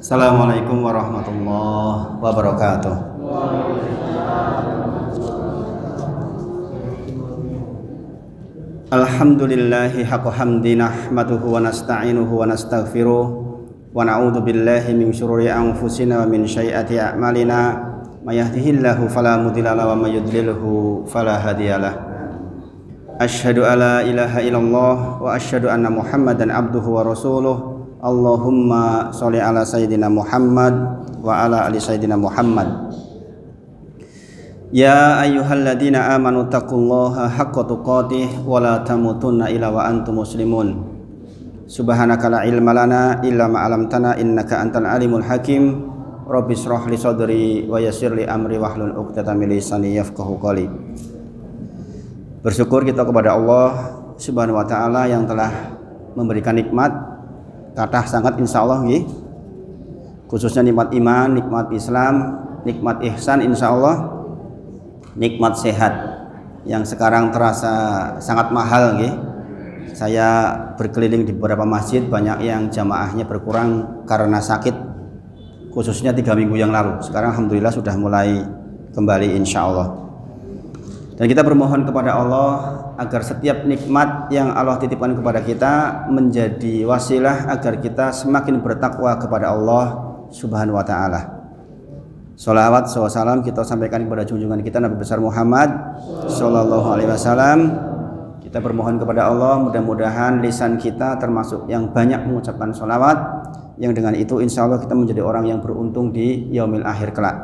Assalamualaikum warahmatullahi wabarakatuh. Alhamdulillahi haqqa hamdi nahmaduhu wa nasta'inuhu wa nastaghfiruh wa na'udzu billahi min syururi anfusina wa min sayyiati a'malina may yahdihillahu fala mudilla lahu wa may yudlilhu fala hadiyalah. Asyhadu alla ilaha illallah wa asyhadu anna Muhammadan abduhu wa rasuluh. Allahumma sholli ala sayyidina Muhammad wa ala ali sayyidina Muhammad. Ya ayyuhalladzina amanu taqullaha haqqa tuqatih wa la tamutunna illa wa antum muslimun. Subhanaka la ilma lana illa ma 'allamtana innaka antal alimul hakim. Rabbi shrah li sadri wa yassir li amri wahlul 'uqdatam min lisani yafqahu qawli. Bersyukur kita kepada Allah Subhanahu wa taala yang telah memberikan nikmat kathah sangat insyaallah nggih. Khususnya nikmat iman, nikmat Islam, nikmat ihsan insyaallah, nikmat sehat yang sekarang terasa sangat mahal nggih. Saya berkeliling di beberapa masjid, banyak yang jamaahnya berkurang karena sakit, khususnya 3 minggu yang lalu. Sekarang alhamdulillah sudah mulai kembali insyaallah. Dan kita bermohon kepada Allah agar setiap nikmat yang Allah titipkan kepada kita menjadi wasilah agar kita semakin bertakwa kepada Allah Subhanahu wa taala. Sholawat salam kita sampaikan kepada junjungan kita Nabi besar Muhammad sallallahu alaihi wasallam. Kita bermohon kepada Allah mudah-mudahan lisan kita termasuk yang banyak mengucapkan sholawat, yang dengan itu insya Allah kita menjadi orang yang beruntung di yaumil akhir kelak.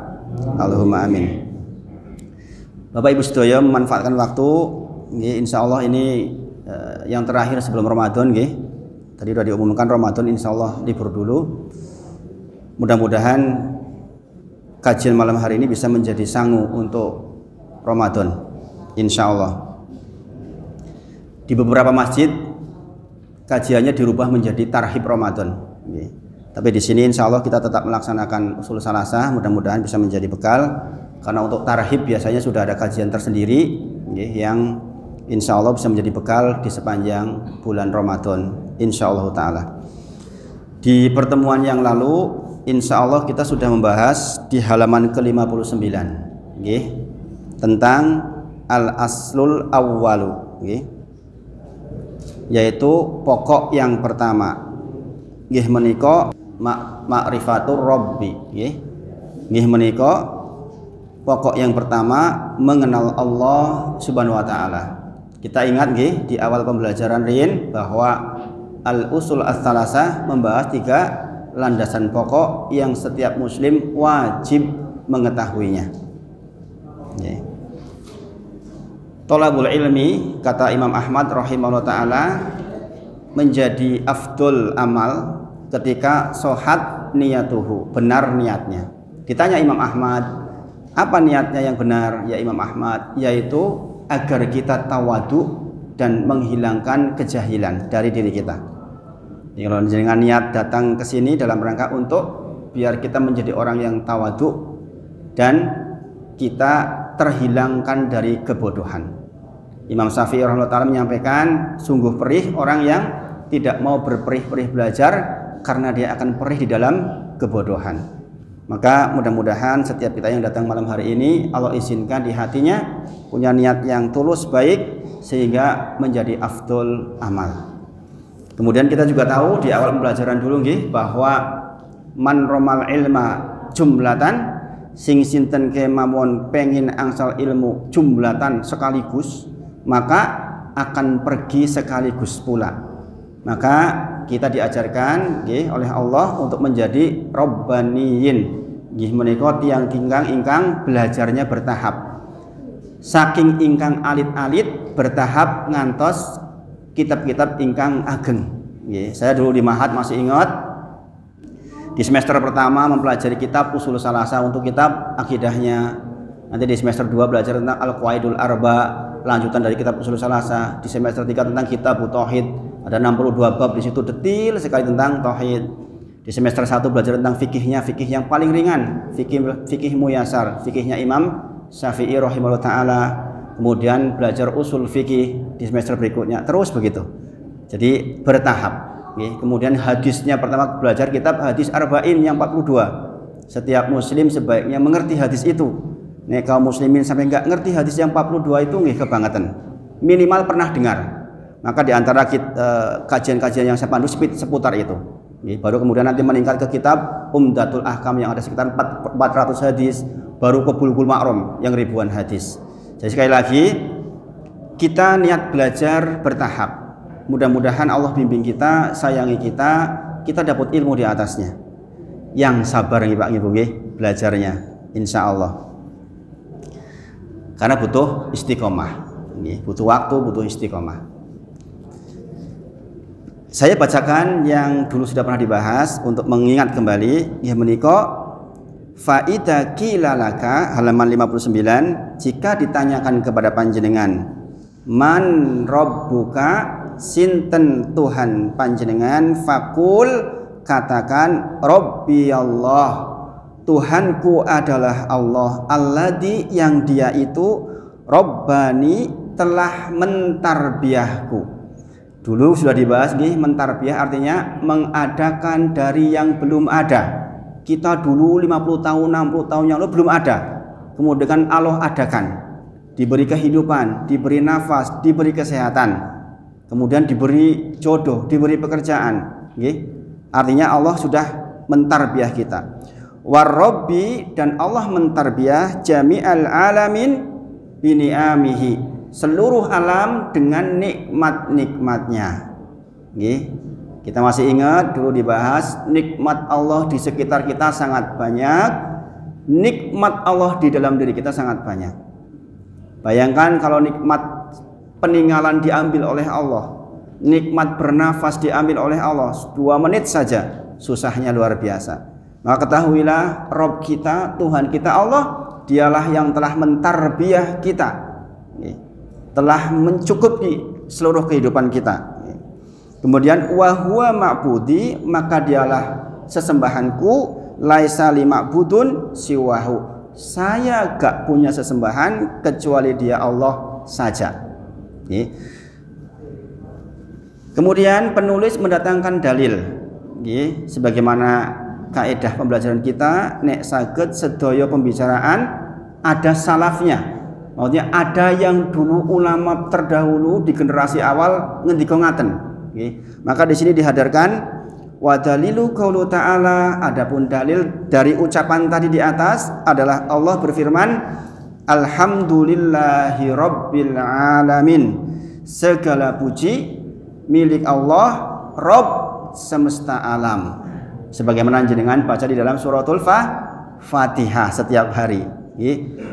Allahumma amin. Bapak Ibu sedaya memanfaatkan waktu nggih, insyaallah ini yang terakhir sebelum Ramadan nggih. Tadi sudah diumumkan Ramadan insyaallah libur dulu. Mudah-mudahan kajian malam hari ini bisa menjadi sangu untuk Ramadan insyaallah. Di beberapa masjid kajiannya dirubah menjadi tarhib Ramadan nggih. Tapi di sini insyaallah kita tetap melaksanakan usul salasah, mudah-mudahan bisa menjadi bekal. Karena untuk tarhib biasanya sudah ada kajian tersendiri yang insya Allah bisa menjadi bekal di sepanjang bulan Ramadan insya Allah ta'ala. Di pertemuan yang lalu insya Allah kita sudah membahas di halaman ke-59 tentang al-aslul awwalu, yaitu pokok yang pertama menika ma'rifatur rabbi, menika pokok yang pertama mengenal Allah Subhanahu wa taala. Kita ingat nggih di awal pembelajaran riyin bahwa al-usul ats-tsalasah membahas 3 landasan pokok yang setiap muslim wajib mengetahuinya. Nggih. Thalabul ilmi kata Imam Ahmad rahimahullah taala menjadi afdol amal ketika shohat niyatuhu, benar niatnya. Ditanya Imam Ahmad, apa niatnya yang benar ya Imam Ahmad? Yaitu agar kita tawadu dan menghilangkan kejahilan dari diri kita. Jadi kalau dengan niat datang ke sini dalam rangka untuk biar kita menjadi orang yang tawadu dan kita terhilangkan dari kebodohan. Imam Syafi'i rahimahullah taala menyampaikan, sungguh perih orang yang tidak mau berperih-perih belajar karena dia akan perih di dalam kebodohan. Maka mudah-mudahan setiap kita yang datang malam hari ini Allah izinkan di hatinya punya niat yang tulus baik sehingga menjadi afdol amal. Kemudian kita juga tahu di awal pembelajaran dulu nggih bahwa man romal ilma jumlatan, sing sinten kemawon pengin angsal ilmu jumlatan sekaligus, maka akan pergi sekaligus pula. Maka kita diajarkan oleh Allah untuk menjadi rabbaniyin. Nggih menika tiyang ingkang belajarnya bertahap. Saking ingkang alit-alit bertahap ngantos kitab-kitab ingkang ageng. Nggih, saya dulu di Mahat masih ingat di semester pertama mempelajari kitab usul salasah untuk kitab akidahnya. Nanti di semester 2 belajar tentang al-qawaidul arba, lanjutan dari kitab usul salasah. Di semester 3 tentang kitab tauhid, ada 62 bab di situ detail sekali tentang tauhid. Di semester 1 belajar tentang fikihnya, fikih yang paling ringan, fikih muyasar, fikihnya Imam Syafi'i rahimahullah taala. Kemudian belajar usul fikih di semester berikutnya, terus begitu. Jadi bertahap. Kemudian hadisnya pertama belajar kitab hadis Arba'in yang 42. Setiap muslim sebaiknya mengerti hadis itu. Nek kaum muslimin sampai nggak ngerti hadis yang 42 itu kebangetan. Minimal pernah dengar. Maka di antara kajian-kajian yang saya pandu seputar itu. Baru kemudian nanti meningkat ke kitab Umdatul Ahkam yang ada sekitar 400 hadis, baru ke Bulughul Maram yang ribuan hadis. Jadi sekali lagi kita niat belajar bertahap. Mudah-mudahan Allah bimbing kita, sayangi kita dapat ilmu di atasnya. Yang sabar nih Pak Ibu belajarnya, insya Allah. Karena butuh istiqomah, butuh waktu, butuh istiqomah. Saya bacakan yang dulu sudah pernah dibahas untuk mengingat kembali. Menika faida kilalaka halaman 59. Jika ditanyakan kepada panjenengan, man rabbuka, sinten Tuhan panjenengan, fakul, katakan Rabbi Allah, Tuhanku adalah Allah, alladzi yang dia itu Rabbani telah mentarbiyahku. Dulu sudah dibahas mentarbiyah artinya mengadakan dari yang belum ada. Kita dulu 50 tahun 60 tahun yang lalu belum ada, kemudian Allah adakan, diberi kehidupan, diberi nafas, diberi kesehatan, kemudian diberi jodoh, diberi pekerjaan. Artinya Allah sudah mentarbiyah kita. Warabbi, dan Allah mentarbiyah jami'al alamin bini'amihi, seluruh alam dengan nikmat-nikmatnya. Kita masih ingat dulu dibahas nikmat Allah di sekitar kita sangat banyak, nikmat Allah di dalam diri kita sangat banyak. Bayangkan kalau nikmat peninggalan diambil oleh Allah, nikmat bernafas diambil oleh Allah 2 menit saja, susahnya luar biasa. Maka ketahuilah Rabb kita, Tuhan kita Allah, dialah yang telah mentarbiyah kita, telah mencukupi seluruh kehidupan kita. Kemudian wa huwa ma'budi, maka dialah sesembahanku, laisa li ma'budun siwahu, saya gak punya sesembahan kecuali dia Allah saja. Kemudian penulis mendatangkan dalil, sebagaimana kaidah pembelajaran kita, nek saged sedaya pembicaraan ada salafnya, maksudnya ada yang dulu ulama terdahulu di generasi awal ngendika ngaten. Maka di sini dihadarkan wa dalilu qaulu ta'ala, adapun dalil dari ucapan tadi di atas adalah Allah berfirman, alhamdulillahi rabbil alamin, segala puji milik Allah Rabb semesta alam, sebagaimana jenengan baca di dalam suratul Fatihah setiap hari.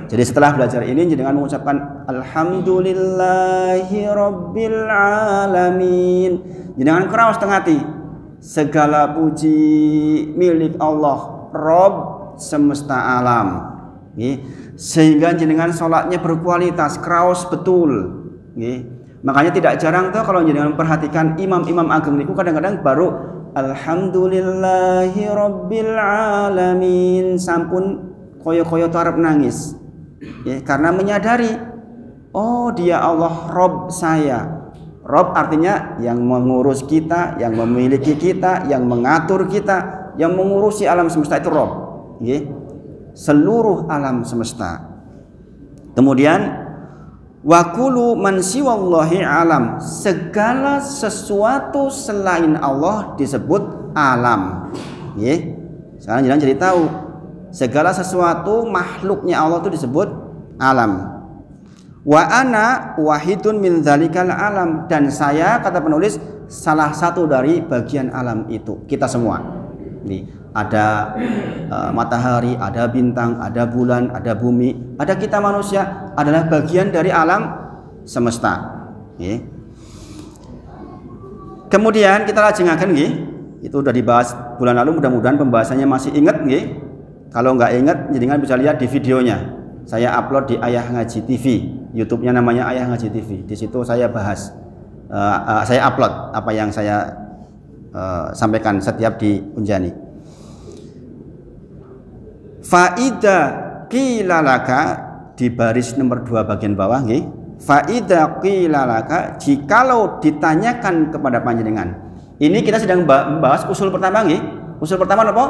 Jadi setelah belajar ini jenengan mengucapkan alhamdulillahi rabbil alamin, jenengan kraos teng ati, segala puji milik Allah Rabb semesta alam, sehingga jenengan sholatnya berkualitas, kraos betul. Makanya tidak jarang tuh kalau jenengan perhatikan imam-imam ageng niku kadang-kadang baru alhamdulillahi rabbil alamin sampun koyo-koyo tarep nangis, karena menyadari, oh dia Allah Rabb saya. Rabb artinya yang mengurus kita, yang memiliki kita, yang mengatur kita, yang mengurusi alam semesta itu Rabb, seluruh alam semesta. Kemudian wa kullu man siwallahi alam, segala sesuatu selain Allah disebut alam. Sekarang jangan jadi tahu, segala sesuatu makhluknya Allah itu disebut alam. Wa ana wahidun min dzalikal alam, dan saya, kata penulis, salah satu dari bagian alam itu, kita semua. Ada matahari, ada bintang, ada bulan, ada bumi, ada kita manusia, adalah bagian dari alam semesta. Kemudian kita lajengaken itu sudah dibahas bulan lalu, mudah-mudahan pembahasannya masih ingat. Kalau nggak ingat, jenengan bisa lihat di videonya. Saya upload di Ayah Ngaji TV, YouTube-nya namanya Ayah Ngaji TV. Di situ saya bahas, saya upload apa yang saya sampaikan setiap di Unjani. Faida qilalaka, di baris nomor 2 bagian bawah, faida qilalaka, jikalau ditanyakan kepada panjenengan, Ini kita sedang membahas usul pertama nggih. Usul pertama apa?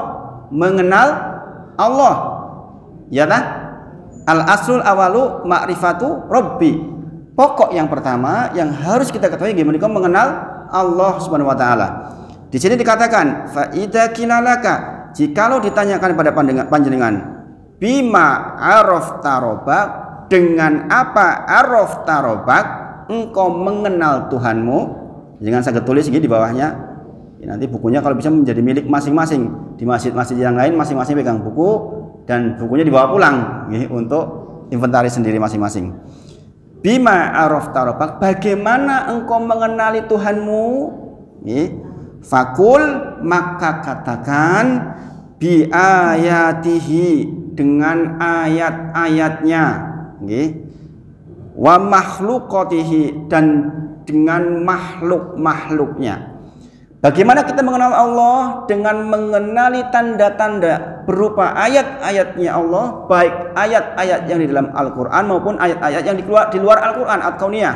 Mengenal Allah. Ya ta? Al aslul awalu ma'rifatu rabbi. Pokok yang pertama yang harus kita ketahui gimana mengenal Allah Subhanahu wa taala. Di sini dikatakan fa idza kilalaka, jikalau ditanyakan pada panjenengan bima arafta rabbak, dengan apa arafta rabbak engkau mengenal Tuhanmu. Jangan saya tulis di bawahnya. Ya, nanti bukunya kalau bisa menjadi milik masing-masing. Di masjid-masjid yang lain masing-masing pegang buku dan bukunya dibawa pulang ya, untuk inventaris sendiri masing-masing. Bima arafta rabbak, bagaimana engkau mengenali Tuhanmu? Ya. Fakul, maka katakan bi ayatihi, dengan ayat-ayatnya, ya. Wa makhluqatihi, dan dengan makhluk-makhluknya. Bagaimana kita mengenal Allah? Dengan mengenali tanda-tanda berupa ayat-ayatnya Allah, baik ayat-ayat yang di dalam Al-Quran maupun ayat-ayat yang di luar Al-Quran at-kauniyah.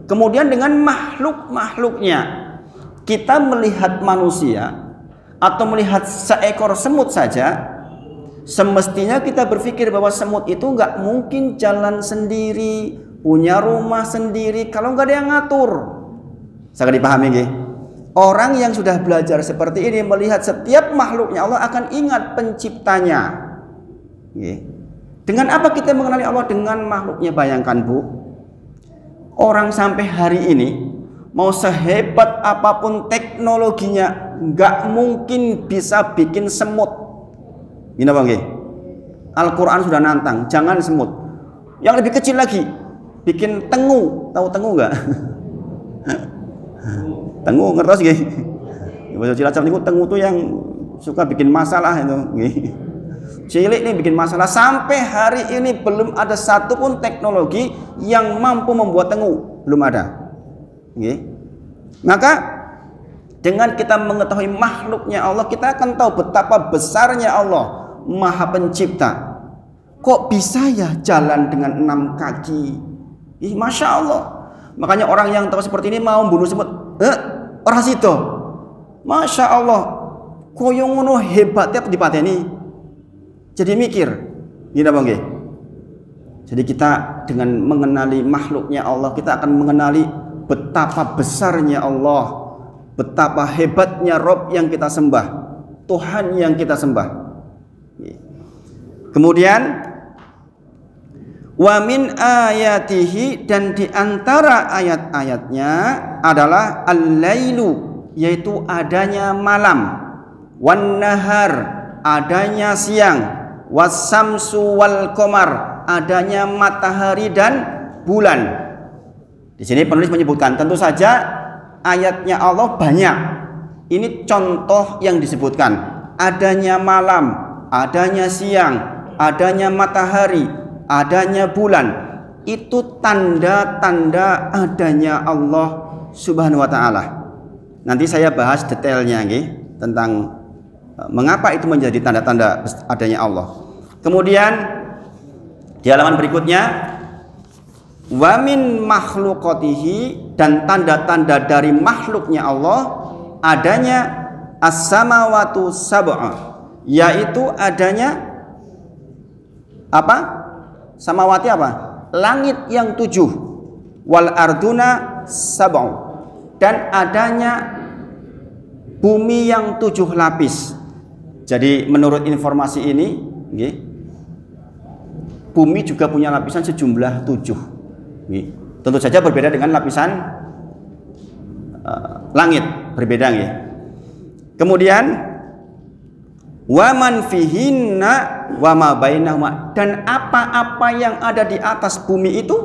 Kemudian dengan makhluk-makhluknya. Kita melihat manusia atau melihat seekor semut saja, semestinya kita berpikir bahwa semut itu nggak mungkin jalan sendiri, punya rumah sendiri kalau nggak ada yang ngatur. Sangat dipahami nggih? Orang yang sudah belajar seperti ini melihat setiap makhluknya Allah akan ingat penciptanya. Dengan apa kita mengenali Allah? Dengan makhluknya. Bayangkan Bu, orang sampai hari ini mau sehebat apapun teknologinya nggak mungkin bisa bikin semut. Gini Bang nggih? Al-Quran sudah nantang, jangan semut. Yang lebih kecil lagi, bikin tengu. Tahu tengu nggak? Tengu ngertos nggih? Bahasa Cilacap niku tengu tuh yang suka bikin masalah itu nggih. Cilik nih bikin masalah. Sampai hari ini belum ada satupun teknologi yang mampu membuat tengu, belum ada. Maka dengan kita mengetahui makhluknya Allah, kita akan tahu betapa besarnya Allah, Maha Pencipta. Kok bisa ya jalan dengan 6 kaki? Masya Allah. Makanya orang yang tahu seperti ini mau bunuh semut. Orang situ, Masya Allah, koyo ngono hebatnya dipateni. Jadi mikir, gini Bang nggih. Jadi kita dengan mengenali makhluknya Allah, kita akan mengenali betapa besarnya Allah, betapa hebatnya Rob yang kita sembah, Tuhan yang kita sembah. Kemudian wa min ayatihi, dan diantara ayat-ayatnya adalah al-lailu, yaitu adanya malam, wan nahar, adanya siang, was-samsu wal qamar, adanya matahari dan bulan. Di sini penulis menyebutkan, tentu saja ayatnya Allah banyak. Ini contoh yang disebutkan. Adanya malam, adanya siang, adanya matahari, adanya bulan. Itu tanda-tanda adanya Allah Subhanahu wa taala. Nanti saya bahas detailnya nggih, tentang mengapa itu menjadi tanda-tanda adanya Allah. Kemudian di halaman berikutnya, wa min makhluqatihi, dan tanda-tanda dari makhluknya Allah adanya as-samawatu sab'a, yaitu adanya apa? Samawati apa? Langit yang 7, wal arduna sab'u, dan adanya bumi yang 7 lapis. Jadi menurut informasi ini, bumi juga punya lapisan sejumlah 7. Tentu saja berbeda dengan lapisan langit, berbeda nggih. Kemudian wa man fihinna wa ma bainahuma, dan apa-apa yang ada di atas bumi itu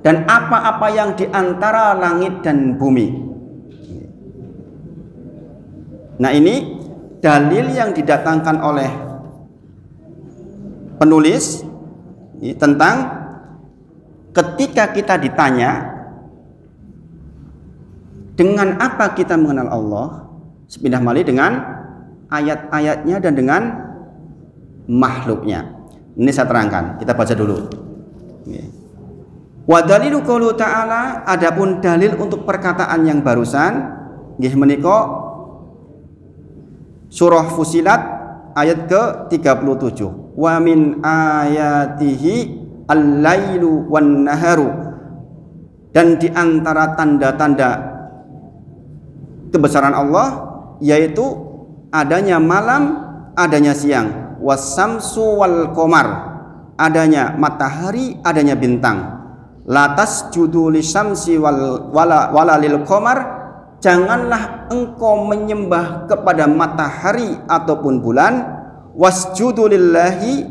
dan apa-apa yang di antara langit dan bumi. Nah, ini dalil yang didatangkan oleh penulis tentang ketika kita ditanya dengan apa kita mengenal Allah, sepindah malih dengan ayat-ayatnya dan dengan makhluknya. Ini saya terangkan, kita baca dulu. Wa dalilu qaulu ta'ala, adapun dalil untuk perkataan yang barusan, nggih menika surah Fusilat ayat ke-37. Wa min ayatihi al-lailu wan naharu, dan di antara tanda-tanda kebesaran Allah yaitu adanya malam, adanya siang, wasamsu wal qamar, adanya matahari, adanya bintang. Latas judu lisyamsi wala lil qamar, janganlah engkau menyembah kepada matahari ataupun bulan. Wasjudu lillahi,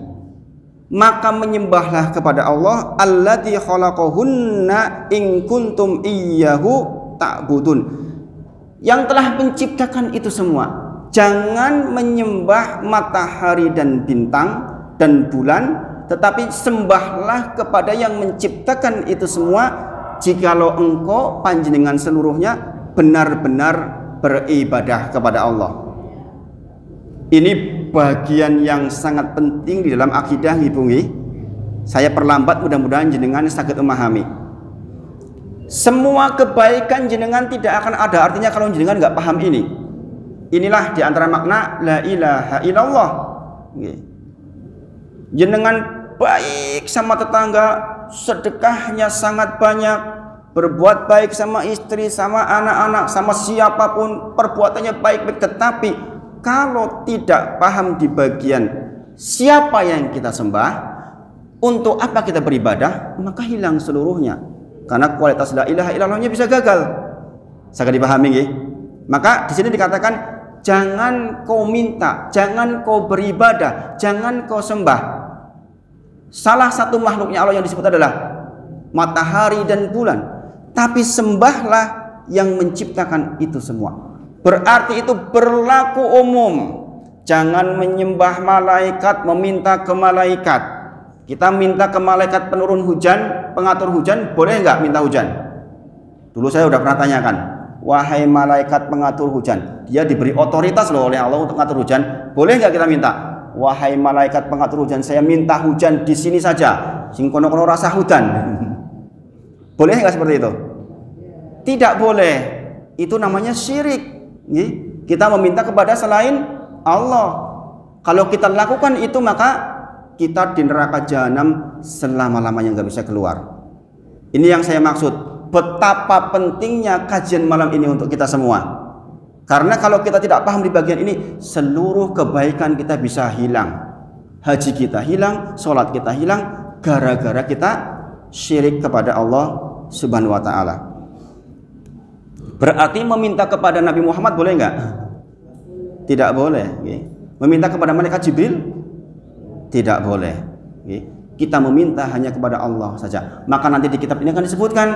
maka menyembahlah kepada Allah, alladzi khalaqahunna in kuntum iyyahu ta'budun, yang telah menciptakan itu semua. Jangan menyembah matahari dan bintang dan bulan, tetapi sembahlah kepada yang menciptakan itu semua, jikalau engkau panjenengan seluruhnya benar-benar beribadah kepada Allah. Ini bagian yang sangat penting di dalam akidah ngibungi. Saya perlambat, mudah-mudahan jenengan sakit memahami. Semua kebaikan jenengan tidak akan ada artinya kalau jenengan nggak paham ini. Inilah diantara makna la ilaha illallah. Jenengan baik sama tetangga, sedekahnya sangat banyak, berbuat baik sama istri, sama anak-anak, sama siapapun, perbuatannya baik-baik, tetapi kalau tidak paham di bagian siapa yang kita sembah, untuk apa kita beribadah, maka hilang seluruhnya. Karena kualitas la ilaha illallahnya bisa gagal. Sangat dipahami nggih? Maka di sini dikatakan jangan kau minta, jangan kau beribadah, jangan kau sembah. Salah satu makhluknya Allah yang disebut adalah matahari dan bulan. Tapi sembahlah yang menciptakan itu semua. Berarti itu berlaku umum. Jangan menyembah malaikat, meminta ke malaikat. Kita minta ke malaikat penurun hujan, pengatur hujan, boleh nggak minta hujan? Dulu saya udah pernah tanyakan, wahai malaikat pengatur hujan, dia diberi otoritas loh oleh Allah untuk mengatur hujan, boleh nggak kita minta? Wahai malaikat pengatur hujan, saya minta hujan di sini saja, sing kono-kono rasa hujan. Boleh nggak seperti itu? Tidak boleh. Itu namanya syirik. Kita meminta kepada selain Allah. Kalau kita lakukan itu, maka kita di neraka jahanam selama-lamanya nggak bisa keluar. Ini yang saya maksud. Betapa pentingnya kajian malam ini untuk kita semua. Karena kalau kita tidak paham di bagian ini, seluruh kebaikan kita bisa hilang. Haji kita hilang, sholat kita hilang, gara-gara kita syirik kepada Allah Subhanahu wa ta'ala. Berarti meminta kepada Nabi Muhammad boleh enggak? Tidak boleh. Meminta kepada malaikat Jibril? Tidak boleh. Kita meminta hanya kepada Allah saja. Maka nanti di kitab ini akan disebutkan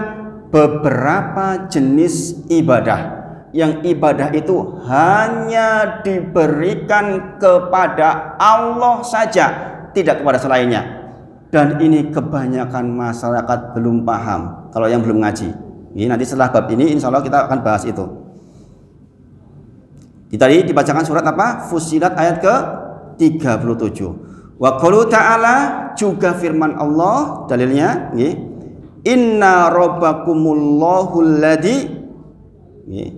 beberapa jenis ibadah. Yang ibadah itu hanya diberikan kepada Allah saja, tidak kepada selainnya. Dan ini kebanyakan masyarakat belum paham. Kalau yang belum ngaji. Ini nanti setelah bab ini insya Allah kita akan bahas itu. Tadi dibacakan surat apa? Fusilat ayat ke-37. Wa qalu ta'ala, juga firman Allah dalilnya, inna rabbakumullahu alladzi,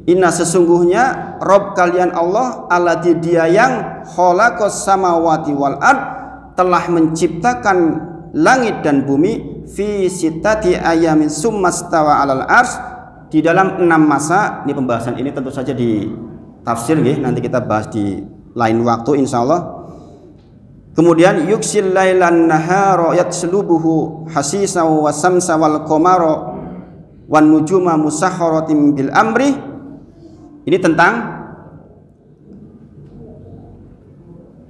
inna sesungguhnya Rabb kalian Allah, alladzi dia yang khalaqas samawati wal ard, telah menciptakan langit dan bumi, fi sittati ayamin summastawa alal ars, di dalam 6 masa. Ini pembahasan ini tentu saja di tafsir nanti kita bahas di lain waktu insyaallah. Kemudian yuksil lailan nahara yatslubuhu hasisa wa samsa wal qamara wan nujuma musakhkharatin bil amri. Ini tentang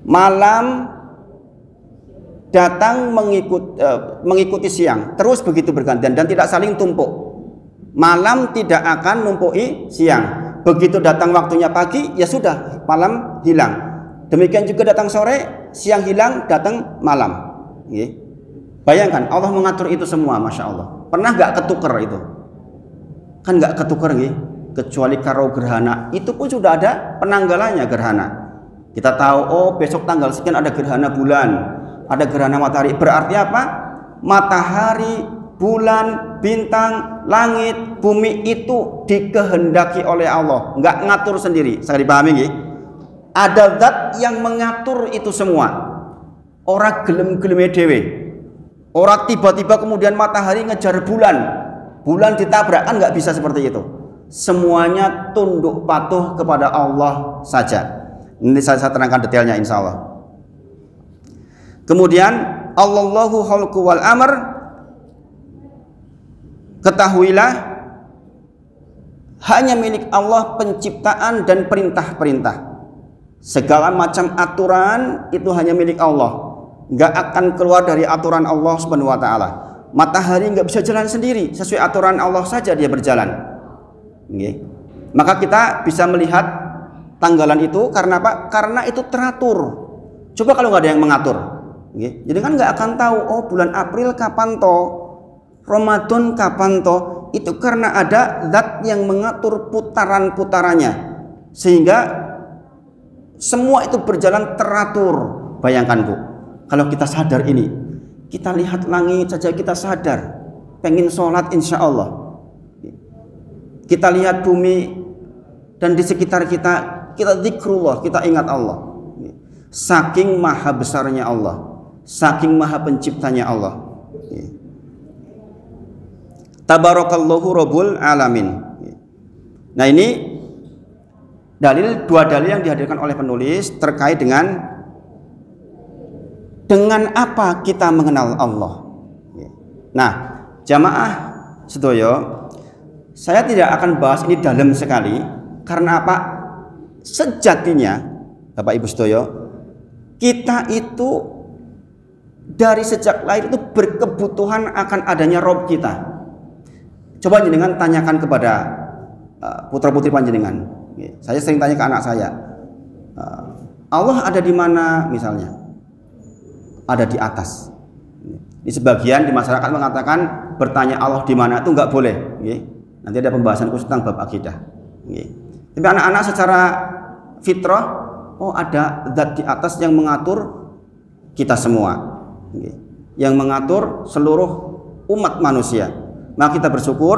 malam datang mengikuti siang, terus begitu bergantian dan tidak saling tumpuk. Malam tidak akan numpuki siang. Begitu datang waktunya pagi, ya sudah, malam hilang. Demikian juga datang sore, siang hilang, datang malam. Bayangkan Allah mengatur itu semua, masya Allah. Pernah nggak ketuker itu? Kan nggak ketuker, kecuali karo gerhana. Itu pun sudah ada penanggalannya gerhana. Kita tahu, oh besok tanggal sekian ada gerhana bulan, ada gerhana matahari. Berarti apa? Matahari, bulan, bintang, langit, bumi itu dikehendaki oleh Allah, nggak ngatur sendiri. Saya dipahami nggih? Ada zat yang mengatur itu semua. Ora gelem-geleme dhewe. Ora tiba-tiba kemudian matahari ngejar bulan, bulan ditabrak, kan nggak bisa seperti itu. Semuanya tunduk patuh kepada Allah saja. Ini saya terangkan detailnya insya Allah. Kemudian Allahu khalqu wal amr, ketahuilah hanya milik Allah penciptaan dan perintah-perintah. Segala macam aturan itu hanya milik Allah, nggak akan keluar dari aturan Allah Subhanahu wa Ta'ala. Matahari nggak bisa jalan sendiri, sesuai aturan Allah saja dia berjalan. Okay. Maka kita bisa melihat tanggalan itu karena apa? Karena itu teratur. Coba kalau nggak ada yang mengatur, okay. Jadi kan nggak akan tahu, oh bulan April kapan toh, Ramadan kapan toh. Itu karena ada zat yang mengatur putaran-putarannya, sehingga semua itu berjalan teratur. Bayangkan Bu, kalau kita sadar ini, kita lihat langit saja kita sadar, pengen sholat insya Allah. Kita lihat bumi dan di sekitar kita zikrullah, kita ingat Allah. Saking maha besarnya Allah, saking maha penciptanya Allah. Tabarakallahu Rabbul Alamin. Nah ini dua dalil yang dihadirkan oleh penulis terkait dengan apa kita mengenal Allah. Nah, jamaah sedoyo, saya tidak akan bahas ini dalam sekali karena apa? Sejatinya, Bapak Ibu sedoyo, kita itu dari sejak lahir itu berkebutuhan akan adanya Rob kita. Coba jenengan tanyakan kepada putra-putri panjenengan. Saya sering tanya ke anak saya, Allah ada di mana misalnya? Ada di atas. Di sebagian di masyarakat mengatakan bertanya Allah di mana itu nggak boleh. Nanti ada pembahasan khusus tentang bab akidah. Tapi anak-anak secara fitrah, oh ada zat di atas yang mengatur kita semua, yang mengatur seluruh umat manusia. Maka kita bersyukur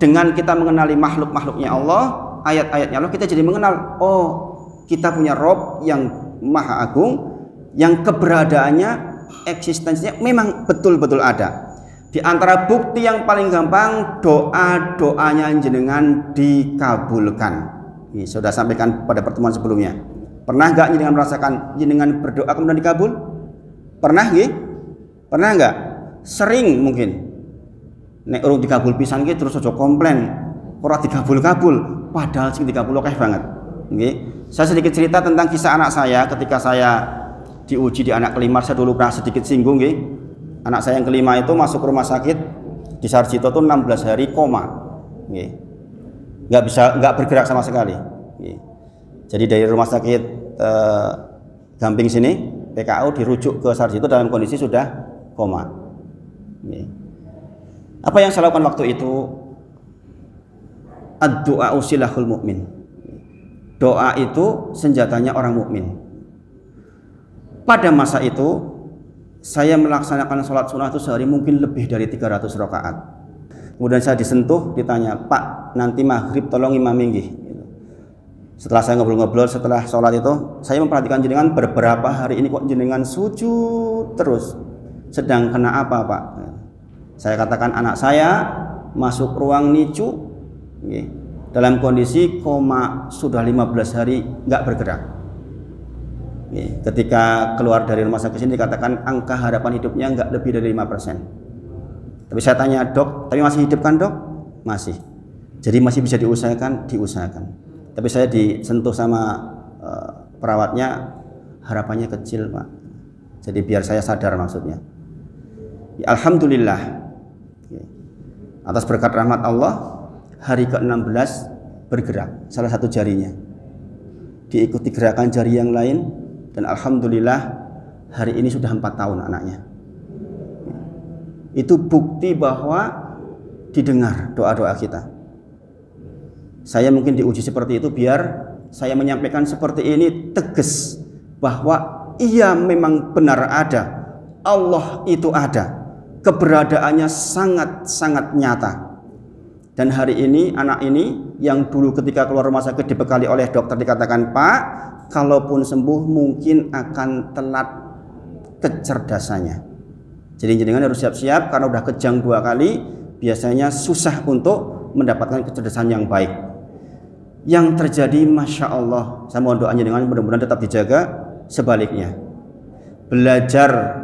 dengan kita mengenali makhluk-makhluknya Allah, ayat-ayatnya Allah, kita jadi mengenal, oh kita punya Rob yang maha agung, yang keberadaannya, eksistensinya memang betul-betul ada. Di antara bukti yang paling gampang, doa-doanya jenengan dikabulkan. Ini sudah sampaikan pada pertemuan sebelumnya. Pernah nggak jenengan merasakan jenengan berdoa kemudian dikabul? Pernah nggih? Pernah nggak? Sering mungkin. Nek urung dikabul pisan ki terus aja komplain. Ora dikabul-kabul, padahal sing dikabul akeh banget. Nggih. Saya sedikit cerita tentang kisah anak saya ketika saya diuji di anak kelima. Saya dulu pernah sedikit singgung nggih. Anak saya yang kelima itu masuk rumah sakit di Sarjito tuh 16 hari koma. Nggih. Nggak bergerak sama sekali. Nggih. Jadi dari rumah sakit Gamping sini PKU dirujuk ke Sarjito dalam kondisi sudah koma. Nggih. Apa yang saya lakukan waktu itu? Ad-du'a usilahul mu'min. Doa itu senjatanya orang mukmin. Pada masa itu saya melaksanakan sholat sunnah itu sehari mungkin lebih dari 300 rakaat. Kemudian saya disentuh, ditanya, Pak, nanti maghrib tolong imami nggih. Setelah saya ngobrol-ngobrol setelah sholat itu, saya memperhatikan jenengan beberapa hari ini kok jenengan sujud terus. Sedang kena apa, Pak? Saya katakan anak saya masuk ruang NICU dalam kondisi koma sudah 15 hari nggak bergerak. Ketika keluar dari rumah sakit ini dikatakan angka harapan hidupnya nggak lebih dari 5%. Tapi saya tanya, dok, tapi masih hidup kan dok? Masih. Jadi masih bisa diusahakan, diusahakan. Tapi saya disentuh sama perawatnya, harapannya kecil Pak. Jadi biar saya sadar maksudnya. Ya, alhamdulillah. Atas berkat rahmat Allah, hari ke-16 bergerak salah satu jarinya. Diikuti gerakan jari yang lain dan alhamdulillah hari ini sudah 4 tahun anaknya. Itu bukti bahwa didengar doa-doa kita. Saya mungkin diuji seperti itu biar saya menyampaikan seperti ini tegas bahwa iya memang benar ada. Allah itu ada. keberadaannya sangat-sangat nyata. Dan hari ini anak ini yang dulu ketika keluar rumah sakit dibekali oleh dokter dikatakan, Pak, kalaupun sembuh mungkin akan telat kecerdasannya. Jadi jenengan harus siap-siap karena udah kejang 2 kali, biasanya susah untuk mendapatkan kecerdasan yang baik. Yang terjadi, Masya Allah, saya mohon doanya dengan mudah-mudahan tetap dijaga. Sebaliknya, belajar,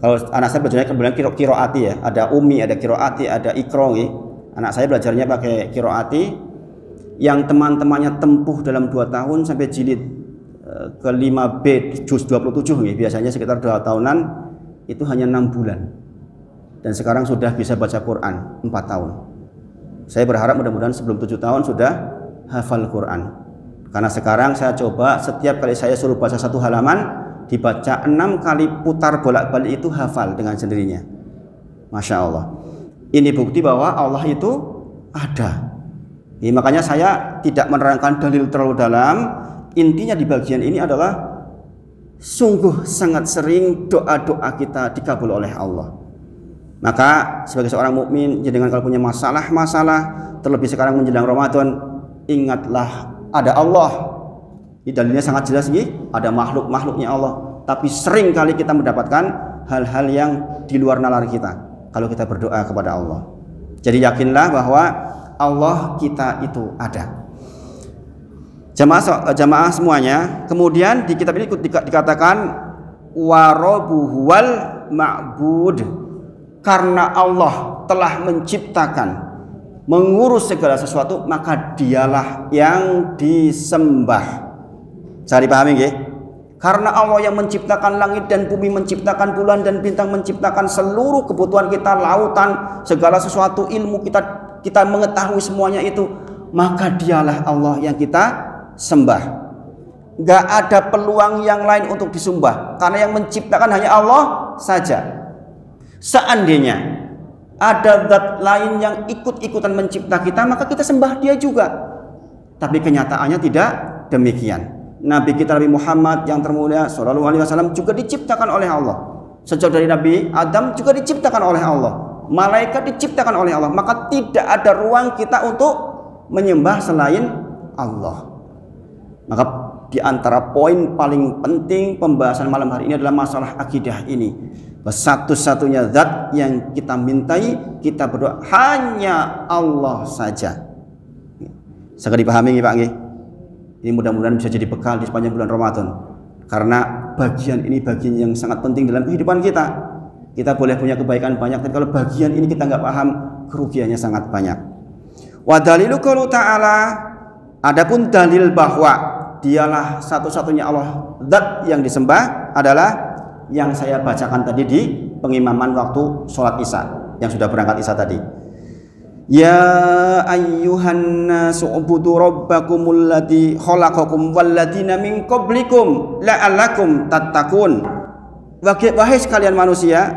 kalau anak saya belajarnya kemudian kiroati ya, ada umi, ada kiroati, ada ikrongi. Anak saya belajarnya pakai kiroati, yang teman-temannya tempuh dalam 2 tahun sampai jilid ke 5B juz 27 nih, biasanya sekitar 2 tahunan, itu hanya 6 bulan. Dan sekarang sudah bisa baca Quran 4 tahun. Saya berharap mudah-mudahan sebelum 7 tahun sudah hafal Quran. Karena sekarang saya coba setiap kali saya suruh baca 1 halaman, dibaca 6 kali putar bolak-balik itu hafal dengan sendirinya. Masya Allah. Ini bukti bahwa Allah itu ada. Jadi, makanya saya tidak menerangkan dalil terlalu dalam. Intinya di bagian ini adalah sungguh sangat sering doa-doa kita dikabul oleh Allah. Maka sebagai seorang mukmin, jangan kalau punya masalah-masalah, terlebih sekarang menjelang Ramadan, ingatlah ada Allah. Ini dalilnya sangat jelas nih, ada makhluk-makhluknya Allah. Tapi sering kali kita mendapatkan hal-hal yang di luar nalar kita kalau kita berdoa kepada Allah. Jadi yakinlah bahwa Allah kita itu ada. Jamaah semuanya. Kemudian di kitab ini dikatakan warabuhu wal ma'bud, karena Allah telah menciptakan, mengurus segala sesuatu, maka dialah yang disembah. Saya dipahami nggih? Karena Allah yang menciptakan langit dan bumi, menciptakan bulan dan bintang, menciptakan seluruh kebutuhan kita, lautan, segala sesuatu, ilmu kita mengetahui semuanya itu, maka dialah Allah yang kita sembah. Gak ada peluang yang lain untuk disembah, karena yang menciptakan hanya Allah saja. Seandainya ada zat lain yang ikut-ikutan mencipta kita, maka kita sembah dia juga. Tapi kenyataannya tidak demikian. Nabi kita Nabi Muhammad yang termulia Shallallahu Alaihi Wasallam juga diciptakan oleh Allah. Sejak dari Nabi Adam juga diciptakan oleh Allah. Malaikat diciptakan oleh Allah. Maka tidak ada ruang kita untuk menyembah selain Allah. Maka di antara poin paling penting pembahasan malam hari ini adalah masalah akidah ini. Satu-satunya zat yang kita mintai, kita berdoa hanya Allah saja. Segera dipahami Pak nggih? Ini mudah-mudahan bisa jadi bekal di sepanjang bulan Ramadan. Karena bagian ini bagian yang sangat penting dalam kehidupan kita. Kita boleh punya kebaikan banyak, tapi kalau bagian ini kita nggak paham, kerugiannya sangat banyak. Wa dalilu qaulu ta'ala, adapun dalil bahwa dialah satu-satunya Allah zat yang disembah adalah yang saya bacakan tadi di pengimaman waktu sholat Isya, yang sudah berangkat Isya tadi. Ya ayyuhan nasu ubudu rabbakumul ladzi khalaqakum walladzina min qablikum la'allakum tattaqun. Wahai sekalian manusia,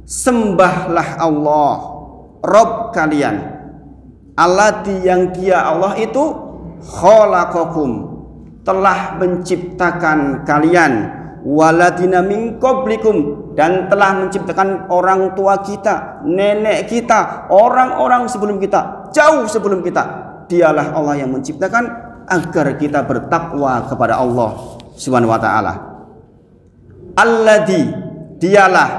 sembahlah Allah Rabb kalian, alladzi yang dia Allah itu khalaqakum, telah menciptakan kalian, waladina min qablikum, dan telah menciptakan orang tua kita, nenek kita, orang-orang sebelum kita, jauh sebelum kita. Dialah Allah yang menciptakan agar kita bertakwa kepada Allah Subhanahu wa taala. Alladzi, dialah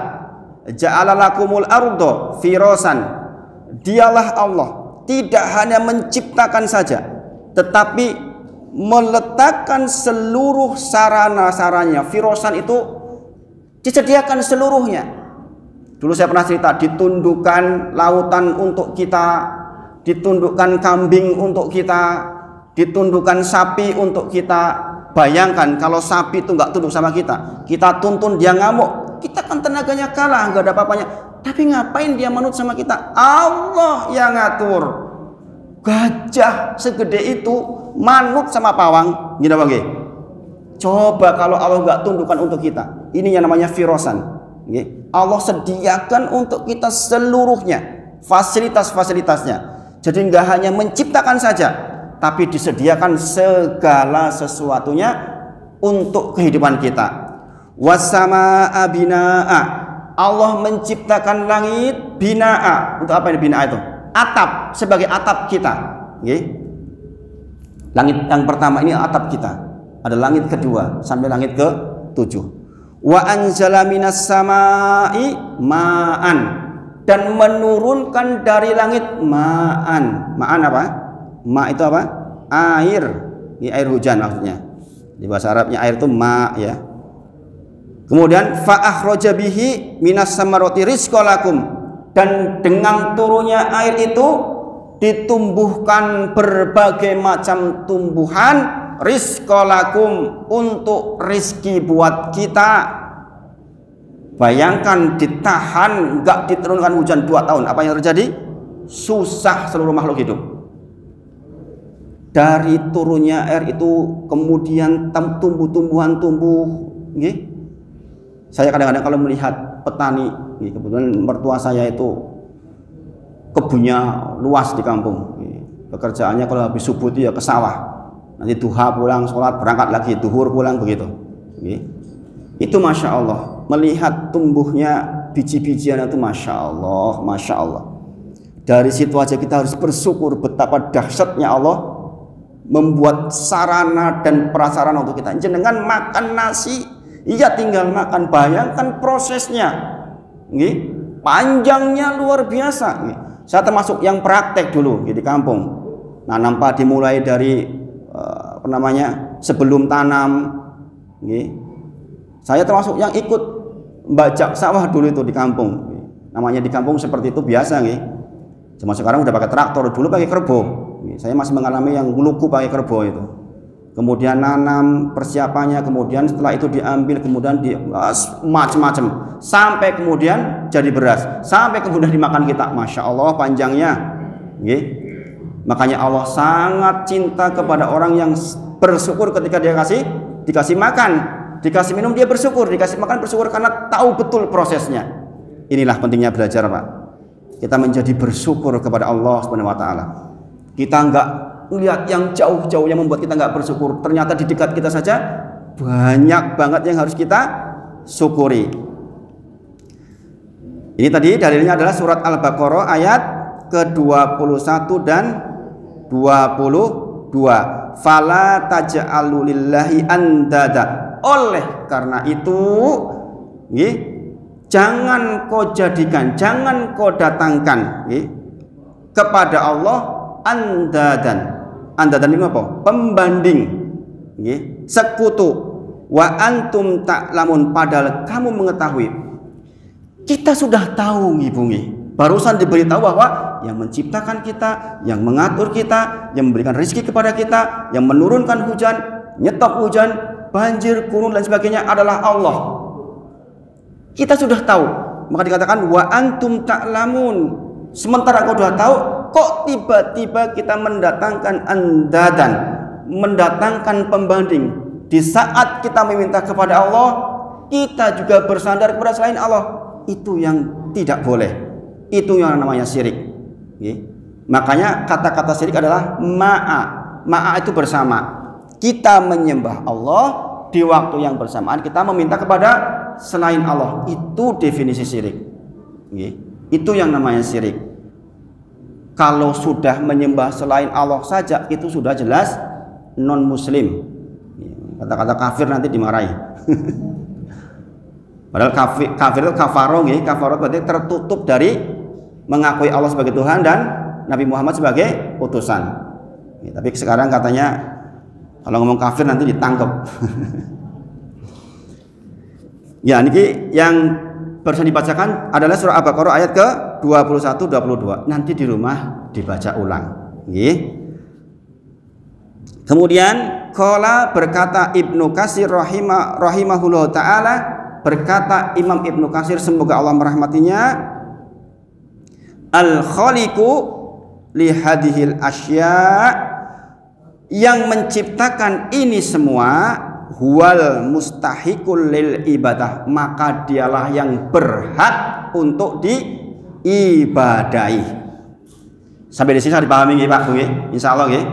ja'ala lakumul arda firasan. Dialah Allah tidak hanya menciptakan saja, tetapi meletakkan seluruh sarana-sarannya. Firasan itu disediakan seluruhnya. Dulu saya pernah cerita, ditundukkan lautan untuk kita, ditundukkan kambing untuk kita, ditundukkan sapi untuk kita. Bayangkan kalau sapi itu nggak tunduk sama kita, kita tuntun dia ngamuk, kita kan tenaganya kalah, nggak ada apa-apanya. Tapi ngapain dia manut sama kita? Allah yang ngatur. Gajah segede itu manut sama pawang, gini bang. Coba kalau Allah nggak tundukkan untuk kita, ini yang namanya firasan. Allah sediakan untuk kita seluruhnya, fasilitas-fasilitasnya. Jadi nggak hanya menciptakan saja, tapi disediakan segala sesuatunya untuk kehidupan kita. Wasama abinaa, Allah menciptakan langit binaa. Untuk apa ini binaa itu? Atap, sebagai atap kita. Langit yang pertama ini atap kita. Ada langit kedua sampai langit ke-7. Wa anzala minas samai ma'an, dan menurunkan dari langit ma'an. Ma'an apa? Ma itu apa? Air. Ini air hujan maksudnya. Di bahasa Arabnya air itu ma ya. Kemudian fa akhraja bihi minas samarati rizqalakum, dan dengan turunnya air itu ditumbuhkan berbagai macam tumbuhan, rizqalakum, untuk rizki buat kita. Bayangkan ditahan, enggak diturunkan hujan 2 tahun, apa yang terjadi? Susah seluruh makhluk hidup. Dari turunnya air itu kemudian tumbuh-tumbuhan tumbuh. Saya kadang-kadang kalau melihat petani, kebetulan mertua saya itu kebunnya luas di kampung. Pekerjaannya kalau habis subuh itu ya ke sawah. Nanti duha pulang sholat, berangkat lagi, duhur pulang, begitu. Itu Masya Allah, melihat tumbuhnya biji-bijian itu Masya Allah, Masya Allah. Dari situ aja kita harus bersyukur betapa dahsyatnya Allah membuat sarana dan prasarana untuk kita. Jenengan makan nasi, iya tinggal makan, bayangkan prosesnya. Panjangnya luar biasa. Saya termasuk yang praktek dulu di kampung. Nanam padi mulai dari sebelum tanam. Saya termasuk yang ikut bajak sawah dulu itu di kampung. Namanya di kampung seperti itu biasa. Cuma sekarang udah pakai traktor, dulu pakai kerbau. Saya masih mengalami yang lugu pakai kerbau itu. Kemudian nanam persiapannya, kemudian setelah itu diambil, kemudian macam-macam sampai kemudian jadi beras, sampai kemudian dimakan kita. Masya Allah panjangnya. Makanya Allah sangat cinta kepada orang yang bersyukur ketika dia dikasih makan, dikasih minum dia bersyukur, dikasih makan bersyukur karena tahu betul prosesnya. Inilah pentingnya belajar, Pak. Kita menjadi bersyukur kepada Allah Subhanahu wa taala. Kita enggak lihat yang jauh-jauh yang membuat kita nggak bersyukur. Ternyata di dekat kita saja banyak banget yang harus kita syukuri. Ini tadi dalilnya adalah surat Al-Baqarah ayat ke-21 dan 22. Fala taj'alu lillahi andada. Oleh karena itu, jangan kau jadikan, jangan kau datangkan kepada Allah andadan. Andadan ini apa? Pembanding, sekutu. Wa antum ta'lamun, padahal kamu mengetahui. Kita sudah tahu, barusan diberitahu bahwa yang menciptakan kita, yang mengatur kita, yang memberikan rezeki kepada kita, yang menurunkan hujan, nyetop hujan, banjir, kurun dan sebagainya adalah Allah. Kita sudah tahu, maka dikatakan wa antum ta'lamun. Sementara kau sudah tahu, kok tiba-tiba kita mendatangkan andadan, mendatangkan pembanding. Di saat kita meminta kepada Allah, kita juga bersandar kepada selain Allah. Itu yang tidak boleh. Itu yang namanya syirik. Makanya kata-kata syirik adalah ma'a. Ma'a itu bersama. Kita menyembah Allah, di waktu yang bersamaan kita meminta kepada selain Allah. Itu definisi syirik. Itu yang namanya syirik. Kalau sudah menyembah selain Allah saja, itu sudah jelas non muslim. Kata-kata kafir nanti dimarahi. Padahal kafir itu kafaroh, kafaroh berarti tertutup dari mengakui Allah sebagai Tuhan dan Nabi Muhammad sebagai utusan. Tapi sekarang katanya kalau ngomong kafir nanti ditangkap. Ya, ini yang barusan dibacakan adalah surah Al-Baqarah ayat ke 21-22. Nanti di rumah dibaca ulang. Kemudian qala, berkata Ibnu Katsir rahimahullah taala, berkata Imam Ibnu Katsir semoga Allah merahmatinya, al-khaliqu li hadhil asya, yang menciptakan ini semua, huwal mustahiqul lil ibadah, maka dialah yang berhak untuk diibadahi. Sampai di sini saya dipahami nggih Pak, insyaallah nggih.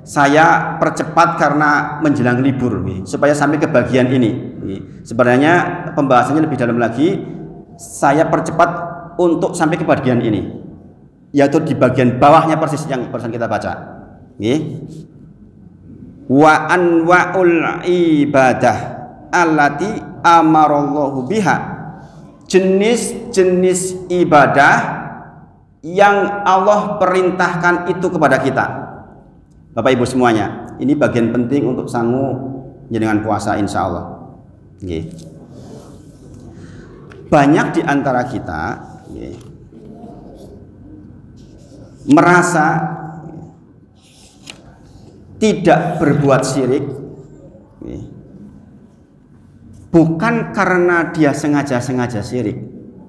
Saya percepat karena menjelang libur supaya sampai ke bagian ini. Sebenarnya pembahasannya lebih dalam lagi, saya percepat untuk sampai ke bagian ini, yaitu di bagian bawahnya persis yang barusan kita baca. Wa anwa'ul ibadah allati amarallahu biha, jenis-jenis ibadah yang Allah perintahkan itu kepada kita. Bapak Ibu semuanya, ini bagian penting untuk sangu jenengan puasa insya Allah. Banyak di antara kita merasa tidak berbuat syirik bukan karena dia sengaja-sengaja syirik,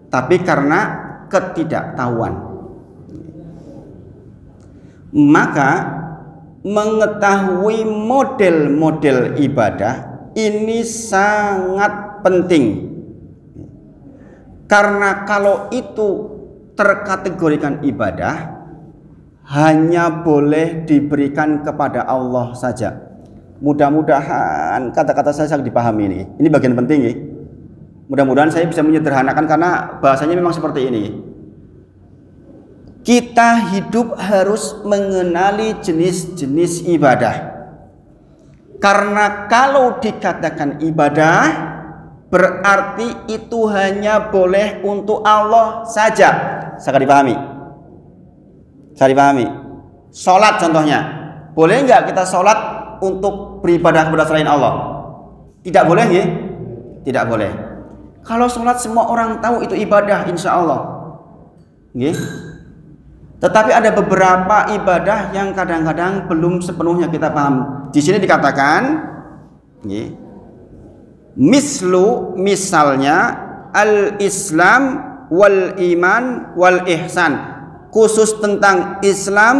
tapi karena ketidaktahuan. Maka mengetahui model-model ibadah ini sangat penting, karena kalau itu terkategorikan ibadah hanya boleh diberikan kepada Allah saja. Mudah-mudahan kata-kata saya sangat dipahami ini. Ini bagian penting ya. Mudah-mudahan saya bisa menyederhanakan karena bahasanya memang seperti ini. Kita hidup harus mengenali jenis-jenis ibadah. Karena kalau dikatakan ibadah berarti itu hanya boleh untuk Allah saja. Sangat dipahami? Saya dipahami. Sholat contohnya, boleh nggak kita sholat untuk beribadah kepada selain Allah? Tidak boleh ya? Tidak boleh. Kalau sholat semua orang tahu itu ibadah insya Allah. Tetapi ada beberapa ibadah yang kadang-kadang belum sepenuhnya kita paham. Di sini dikatakan, misalnya al-Islam wal iman wal ihsan. Khusus tentang Islam,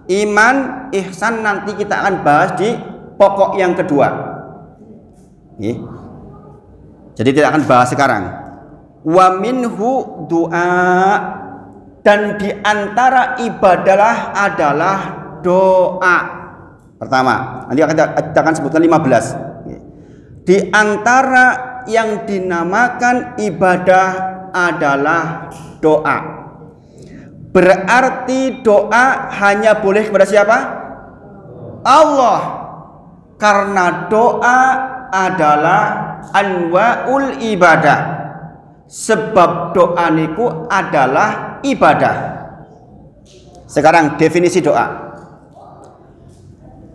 iman, ihsan nanti kita akan bahas di pokok yang kedua. Jadi tidak akan bahas sekarang. Wa minhu du'a, dan di antara ibadah adalah doa. Pertama, nanti kita akan sebutkan 15. Di antara yang dinamakan ibadah adalah doa. Berarti doa hanya boleh kepada siapa? Allah. Karena doa adalah anwa'ul ibadah. Sebab doa niku adalah ibadah. Sekarang definisi doa.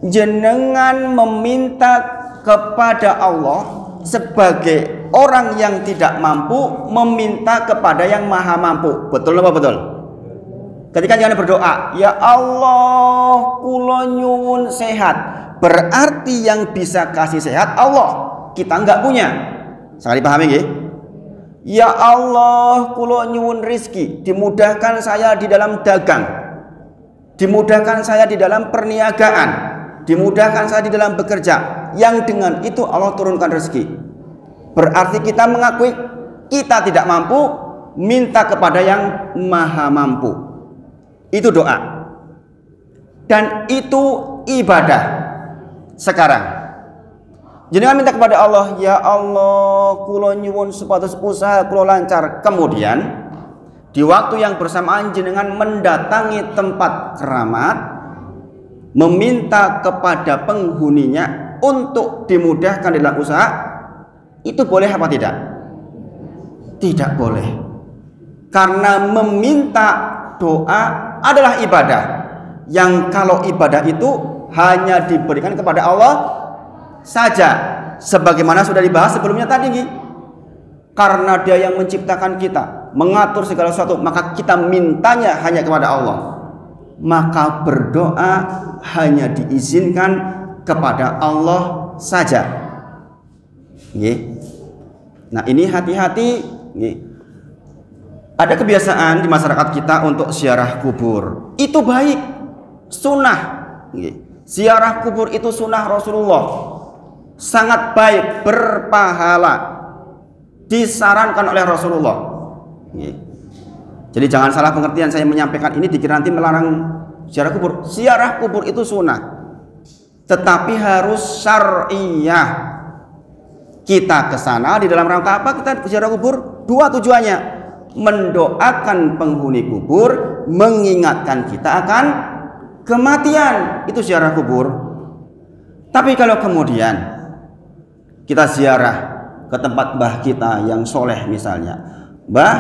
Jenengan meminta kepada Allah sebagai orang yang tidak mampu meminta kepada yang maha mampu. Betul apa betul? Ketika jangan berdoa, ya Allah, kula nyuwun sehat, berarti yang bisa kasih sehat Allah, kita nggak punya. Sekali pahami nggih? Ya Allah, kula nyuwun rizki, dimudahkan saya di dalam dagang, dimudahkan saya di dalam perniagaan, dimudahkan saya di dalam bekerja, yang dengan itu Allah turunkan rezeki. Berarti kita mengakui kita tidak mampu, minta kepada yang maha mampu. Itu doa, dan itu ibadah. Sekarang jenengan minta kepada Allah, ya Allah, kula nyuwun supados usaha kula lancar. Kemudian di waktu yang bersamaan jenengan mendatangi tempat keramat, meminta kepada penghuninya untuk dimudahkan dalam usaha. Itu boleh apa tidak? Tidak boleh, karena meminta doa adalah ibadah, yang kalau ibadah itu hanya diberikan kepada Allah saja, sebagaimana sudah dibahas sebelumnya tadi. Karena Dia yang menciptakan kita, mengatur segala sesuatu, maka kita mintanya hanya kepada Allah. Maka berdoa hanya diizinkan kepada Allah saja. Nah ini hati-hati. Ada kebiasaan di masyarakat kita untuk ziarah kubur. Itu baik, sunnah. Ziarah kubur itu sunnah Rasulullah. Sangat baik, berpahala. Disarankan oleh Rasulullah. Jadi jangan salah pengertian saya menyampaikan ini dikira nanti melarang ziarah kubur. Ziarah kubur itu sunnah, tetapi harus syar'iyah. Kita ke sana di dalam rangka apa kita ziarah kubur? Dua tujuannya. Mendoakan penghuni kubur, mengingatkan kita akan kematian. Itu ziarah kubur. Tapi kalau kemudian kita ziarah ke tempat mbah kita yang soleh misalnya, mbah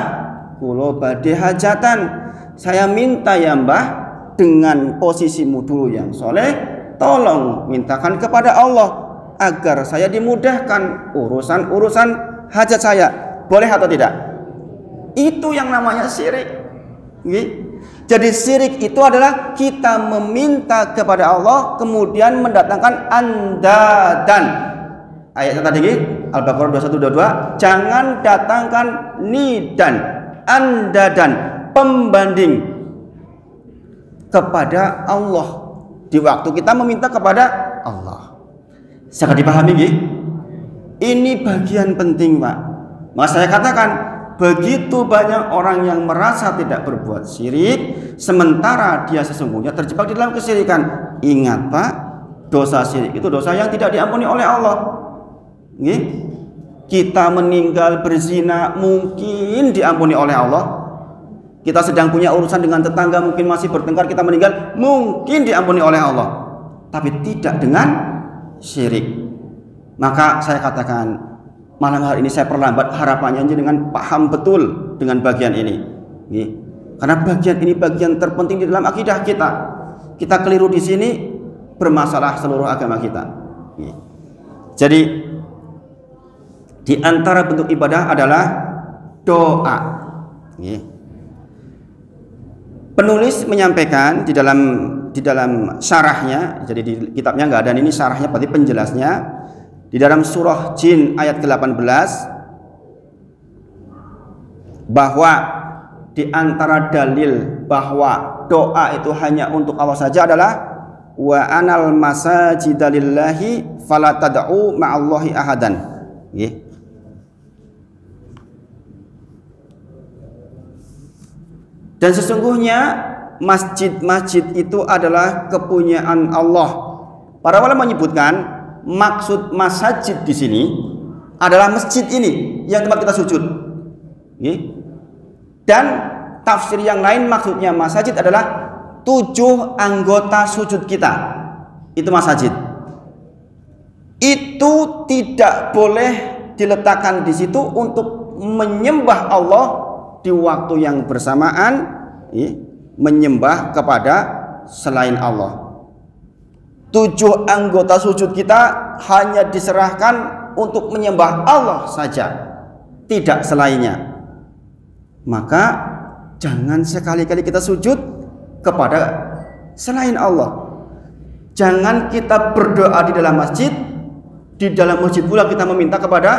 kulo badhe hajatan, saya minta ya mbah dengan posisimu dulu yang soleh, tolong mintakan kepada Allah agar saya dimudahkan urusan-urusan hajat saya. Boleh atau tidak? Itu yang namanya syirik. Jadi syirik itu adalah kita meminta kepada Allah kemudian mendatangkan andadan. Ayatnya tadi Al-Baqarah 2122, jangan datangkan nidan, andadan, pembanding kepada Allah di waktu kita meminta kepada Allah. Sangat dipahami nggih? Ini bagian penting, Pak. Maka saya katakan begitu banyak orang yang merasa tidak berbuat syirik sementara dia sesungguhnya terjebak di dalam kesyirikan. Ingat, Pak, dosa syirik itu dosa yang tidak diampuni oleh Allah. Nggih? Kita meninggal berzina mungkin diampuni oleh Allah. Kita sedang punya urusan dengan tetangga mungkin masih bertengkar, kita meninggal mungkin diampuni oleh Allah. Tapi tidak dengan syirik. Maka saya katakan malam hari ini saya perlambat harapannya dengan paham betul dengan bagian ini. Karena bagian ini bagian terpenting di dalam akidah kita. Kita keliru di sini bermasalah seluruh agama kita. Jadi di antara bentuk ibadah adalah doa. Penulis menyampaikan di dalam syarahnya, jadi di kitabnya nggak ada, ini syarahnya berarti penjelasnya di dalam surah Jin ayat ke-18 bahwa di antara dalil bahwa doa itu hanya untuk Allah saja adalah wa anal masajida lillahi fala tad'u ma'allahi ahadan. Dan sesungguhnya masjid-masjid itu adalah kepunyaan Allah. Para ulama menyebutkan maksud masjid di sini adalah masjid ini yang tempat kita sujud. Dan tafsir yang lain maksudnya masjid adalah 7 anggota sujud kita. Itu masjid. Itu tidak boleh diletakkan di situ untuk menyembah Allah di waktu yang bersamaan, menyembah kepada selain Allah. 7 anggota sujud kita hanya diserahkan untuk menyembah Allah saja, tidak selainnya. Maka jangan sekali-kali kita sujud kepada selain Allah. Jangan kita berdoa di dalam masjid, di dalam masjid pula kita meminta kepada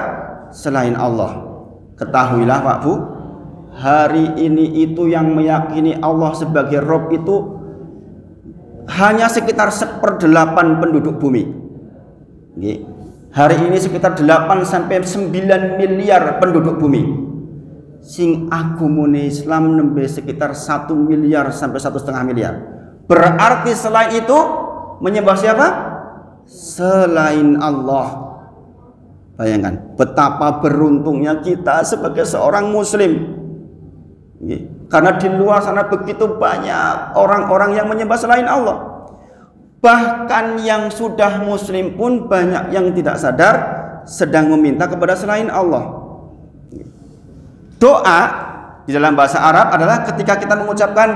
selain Allah. Ketahuilah Pak Bu, hari ini itu yang meyakini Allah sebagai Rabb itu hanya sekitar 1/8 penduduk bumi. Hari ini sekitar 8 sampai 9 miliar penduduk bumi. Sing agumune Islam nembe sekitar 1 miliar sampai 1,5 miliar. Berarti selain itu menyembah siapa? Selain Allah. Bayangkan betapa beruntungnya kita sebagai seorang muslim. Karena di luar sana begitu banyak orang-orang yang menyembah selain Allah. Bahkan yang sudah muslim pun banyak yang tidak sadar sedang meminta kepada selain Allah. Doa di dalam bahasa Arab adalah ketika kita mengucapkan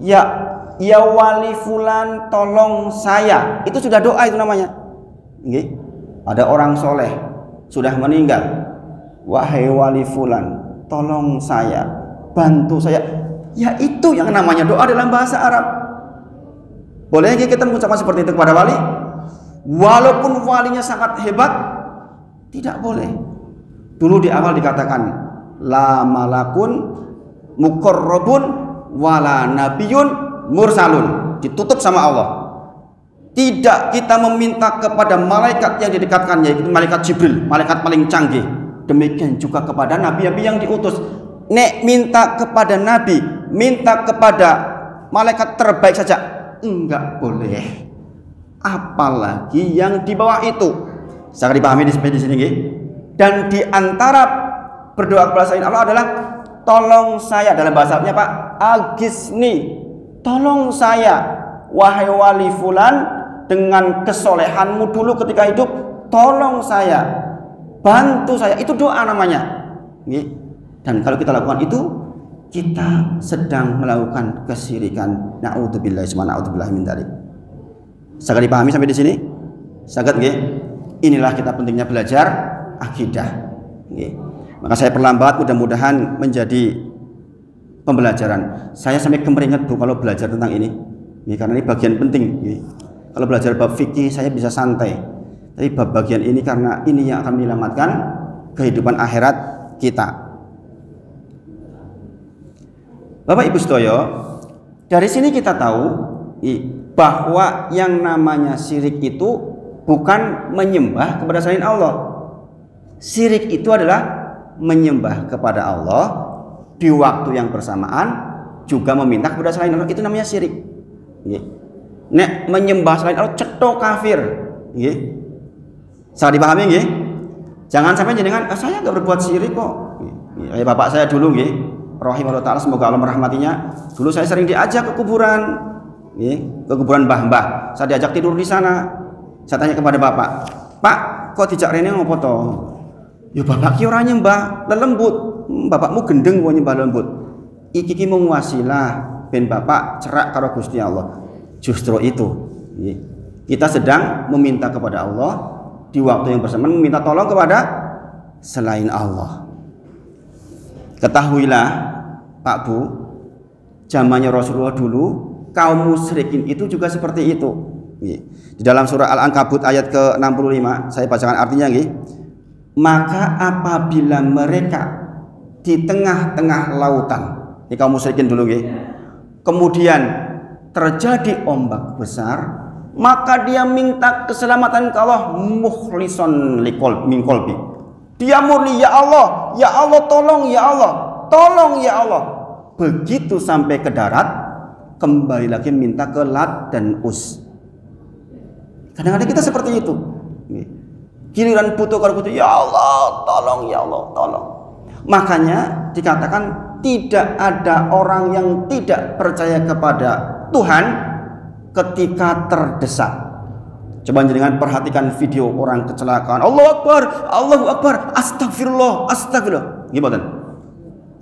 ya wali fulan tolong saya. Itu sudah doa itu namanya. Ada orang soleh sudah meninggal. Wahai wali fulan tolong saya, bantu saya. Ya itu yang namanya doa dalam bahasa Arab. Boleh kita mengucapkan seperti itu kepada wali? Walaupun walinya sangat hebat, tidak boleh. Dulu di awal dikatakan la malakun muqarrabun wala nabiyun mursalun. Ditutup sama Allah. Tidak kita meminta kepada malaikat yang didekatkan, yaitu malaikat Jibril, malaikat paling canggih. Demikian juga kepada nabi-nabi yang diutus. Nek minta kepada nabi, minta kepada malaikat terbaik saja enggak boleh. Apalagi yang di bawah itu. Sangat dipahami di sini nggih. Dan di antara berdoa kepada selain Allah adalah tolong saya, dalam bahasa Arabnya Pak, agisni, tolong saya wahai wali fulan dengan kesolehanmu dulu ketika hidup, tolong saya, bantu saya. Itu doa namanya. Dan kalau kita lakukan itu, kita sedang melakukan kesyirikan. Na'udzubillah min dzalik. Sangat dipahami sampai di sini? Sangat nggih. Inilah kita pentingnya belajar akidah. Maka saya perlambat, mudah-mudahan menjadi pembelajaran. Saya sampai kemeringat Bu kalau belajar tentang ini. Karena ini bagian penting. Kalau belajar bab fikih saya bisa santai. Tapi bab bagian ini karena ini yang akan menyelamatkan kehidupan akhirat kita. Bapak Ibu sedaya, dari sini kita tahu bahwa yang namanya syirik itu bukan menyembah kepada selain Allah. Syirik itu adalah menyembah kepada Allah di waktu yang bersamaan juga meminta kepada selain Allah. Itu namanya syirik. Nek menyembah selain Allah cetok kafir. Sangat dipahami nggih? Jangan sampai jenengan saya nggak berbuat syirik kok. Kayak bapak saya dulu nggih, rahimahullah taala, semoga Allah merahmatinya. Dulu saya sering diajak ke kuburan. Ke kuburan mbah-mbah. Saya diajak tidur di sana. Saya tanya kepada bapak, "Pak, kok dijak rene ngopo to?" "Ya bapak ki ora nyembah lelembut." "Bapakmu gendeng kok nyembah lelembut." "Iki mung wasilah ben bapak cerak karo Gusti Allah." Justru itu. Kita sedang meminta kepada Allah di waktu yang bersamaan, meminta tolong kepada selain Allah. Ketahuilah Pak Bu, zamannya Rasulullah dulu kaum musyrikin itu juga seperti itu. Di dalam surah Al-Ankabut ayat ke-65, saya bacakan artinya nggih. Maka apabila mereka di tengah-tengah lautan, ini kaum musyrikin dulu nggih, kemudian terjadi ombak besar, maka dia minta keselamatan ke Allah mukhlison min qalbi. Dia murni, ya Allah tolong ya Allah, tolong ya Allah. Begitu sampai ke darat, kembali lagi minta ke Lat dan Uz. Kadang-kadang kita seperti itu. Giliran butuh kalau butuh, ya Allah tolong, ya Allah tolong. Makanya dikatakan tidak ada orang yang tidak percaya kepada Tuhan ketika terdesak. Coba jangan perhatikan video orang kecelakaan, Allahu Akbar, astagfirullah, astagfirullah. Gimana?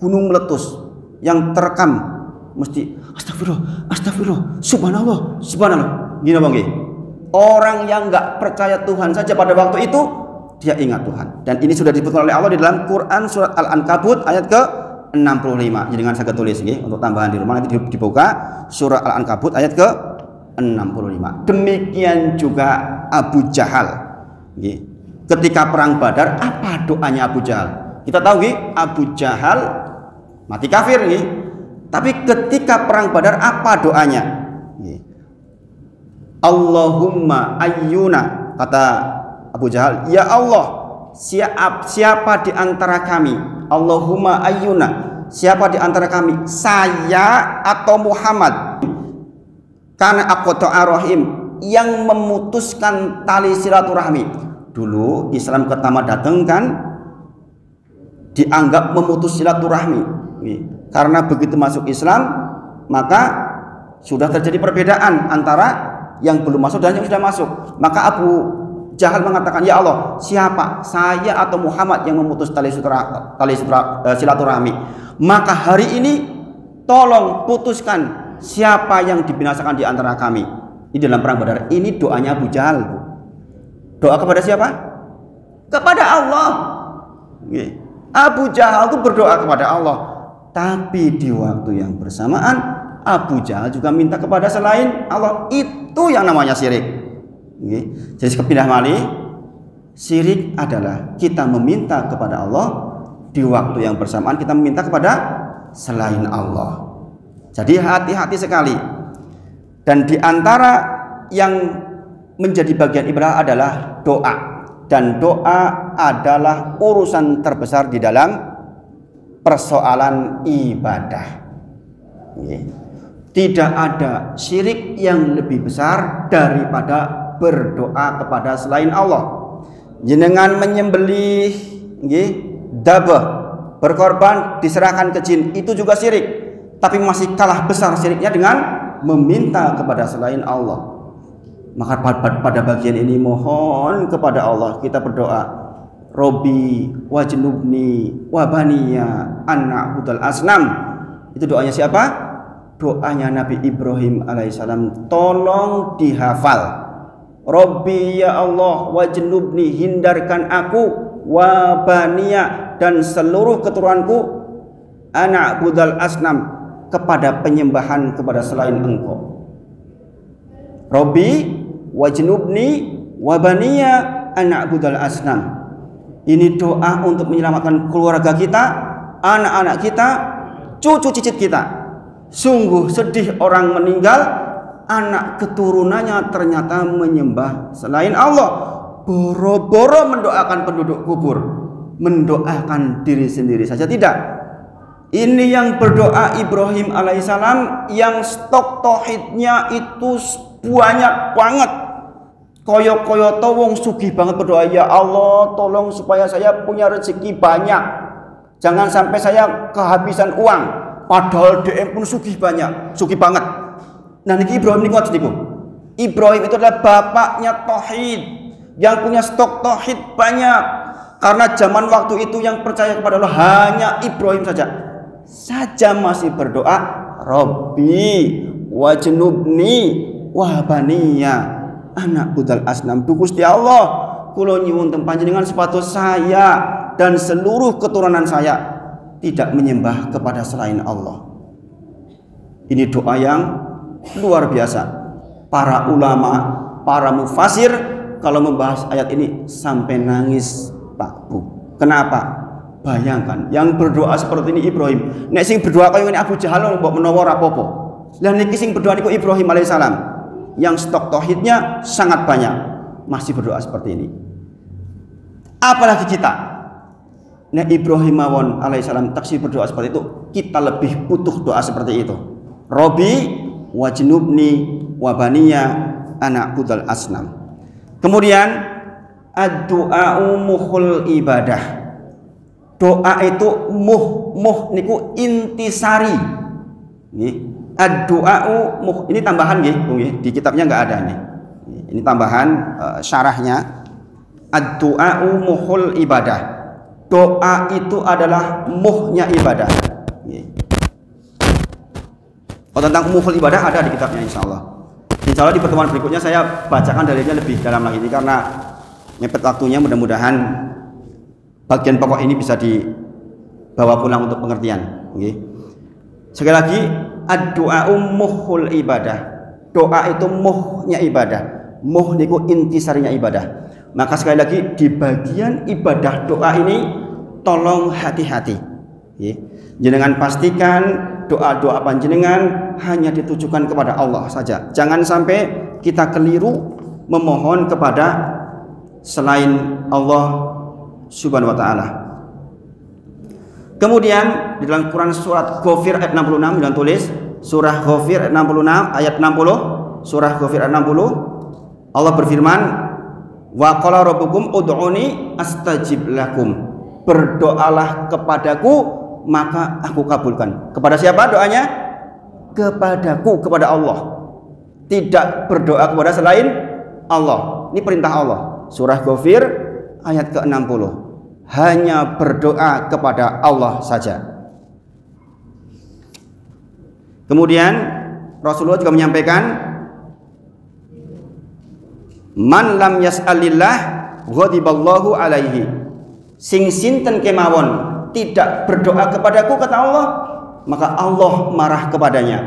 Gunung meletus yang terekam mesti astagfirullah, subhanallah, subhanallah. Gini Bang, orang yang nggak percaya Tuhan saja pada waktu itu dia ingat Tuhan. Dan ini sudah disebutkan oleh Allah di dalam Quran surat Al-Ankabut ayat ke-65. Jadi dengan saya tulis untuk tambahan di rumah nanti dibuka surah Al-Ankabut ayat ke-65. Demikian juga Abu Jahal. Ketika perang Badar, apa doanya Abu Jahal? Kita tahu Abu Jahal mati kafir Tapi ketika perang Badar apa doanya? Allahumma ayyuna, kata Abu Jahal, ya Allah, siapa di antara kami, Allahumma ayyuna, siapa di antara kami, saya atau Muhammad, karena aqta'a rahim, yang memutuskan tali silaturahmi. Dulu Islam pertama datang kan dianggap memutus silaturahmi. Karena begitu masuk Islam, maka sudah terjadi perbedaan antara yang belum masuk dan yang sudah masuk. Maka Abu Jahal mengatakan, ya Allah, siapa, saya atau Muhammad yang memutus tali silaturahmi. Maka hari ini tolong putuskan siapa yang dibinasakan di antara kami. Ini dalam perang Badar. Ini doanya Abu Jahal. Doa kepada siapa? Kepada Allah. Abu Jahal itu berdoa kepada Allah. Tapi di waktu yang bersamaan Abu Jahal juga minta kepada selain Allah. Itu yang namanya syirik. Jadi kepindah malih, syirik adalah kita meminta kepada Allah di waktu yang bersamaan kita meminta kepada selain Allah. Jadi hati-hati sekali. Dan di antara yang menjadi bagian ibadah adalah doa. Dan doa adalah urusan terbesar di dalam persoalan ibadah. Tidak ada syirik yang lebih besar daripada berdoa kepada selain Allah. jenengan menyembelih nggih dabah, berkorban diserahkan ke jin, itu juga syirik, tapi masih kalah besar syiriknya dengan meminta kepada selain Allah. Maka pada bagian ini mohon kepada Allah, kita berdoa, Robbi wajnubni wabaniya anna'budal asnam. Itu doanya siapa? Doanya Nabi Ibrahim alaihissalam. Tolong dihafal. Robbi ya Allah wajnubni, hindarkan aku, wabaniya, dan seluruh keturunanku, anna'budal asnam, kepada penyembahan kepada selain Engkau. Robbi wajnubni wabaniya anna'budal asnam. Ini doa untuk menyelamatkan keluarga kita, anak-anak kita, cucu cicit kita. Sungguh sedih orang meninggal, anak keturunannya ternyata menyembah selain Allah. Boro-boro mendoakan penduduk kubur, mendoakan diri sendiri saja tidak. Ini yang berdoa Ibrahim alaihissalam, yang stok tauhidnya itu banyak banget. Koyo-koyo wong sugih banget berdoa, ya Allah tolong supaya saya punya rezeki banyak, jangan sampai saya kehabisan uang, padahal DM pun sugih banyak, sugih banget. Nah niki Ibrahim ini kuat niku. Ibrahim itu adalah bapaknya tauhid, yang punya stok tauhid banyak, karena zaman waktu itu yang percaya kepada Allah hanya Ibrahim saja masih berdoa, Robbi wajnubni wabaniya anak budal asnam. Gusti Allah, kula nyuwun teng panjenengan sepatu saya dan seluruh keturunan saya tidak menyembah kepada selain Allah. Ini doa yang luar biasa. Para ulama, para mufasir kalau membahas ayat ini sampai nangis Pak Bu. Kenapa? Bayangkan yang berdoa seperti ini Ibrahim. Nek sing berdoa kaya ngene Abu Jahal mbok menawa ora apa-apa. Lah niki sing berdoa niku Ibrahim alaihissalam, yang stok tauhidnya sangat banyak, masih berdoa seperti ini. Apalagi kita, nah Ibrahim alaihissalam taksir berdoa seperti itu, kita lebih butuh doa seperti itu. Robbi wajnubni wabaniya anak budal asnam. Kemudian ad-du'a'u muhul ibadah. Doa itu muh niku intisari. Nih, ad-du'a'u muh, ini tambahan nggih, di kitabnya nggak ada nih. Ini tambahan syarahnya. Ad-du'a'u muhul ibadah. Doa itu adalah muhnya ibadah. Oh, tentang muhul ibadah ada di kitabnya insyaallah. Insyaallah di pertemuan berikutnya saya bacakan dalilnya lebih dalam lagi ini, karena mepet waktunya. Mudah-mudahan bagian pokok ini bisa dibawa pulang untuk pengertian. Sekali lagi, ad-du'a'u muhul ibadah. Doa itu muhnya ibadah. Muh niku intisarinya ibadah. Maka sekali lagi di bagian ibadah doa ini tolong hati-hati. Jenengan pastikan doa-doa panjenengan hanya ditujukan kepada Allah saja. Jangan sampai kita keliru memohon kepada selain Allah Subhanahu wa ta'ala. Kemudian di dalam Quran surat Ghafir ayat 66 dan tulis surah Ghafir ayat 66 ayat 60, surah Ghafir ayat 60, Allah berfirman, wa qala rabbukum ud'uni astajib lakum. Berdoalah kepadaku maka aku kabulkan. Kepada siapa doanya? Kepadaku, kepada Allah. Tidak berdoa kepada selain Allah. Ini perintah Allah. Surah Ghafir ayat ke-60. Hanya berdoa kepada Allah saja. Kemudian Rasulullah juga menyampaikan, man lam yas'alillah ghadiballahu alaihi. Sing sinten kemawon tidak berdoa kepadaku, kata Allah, maka Allah marah kepadanya.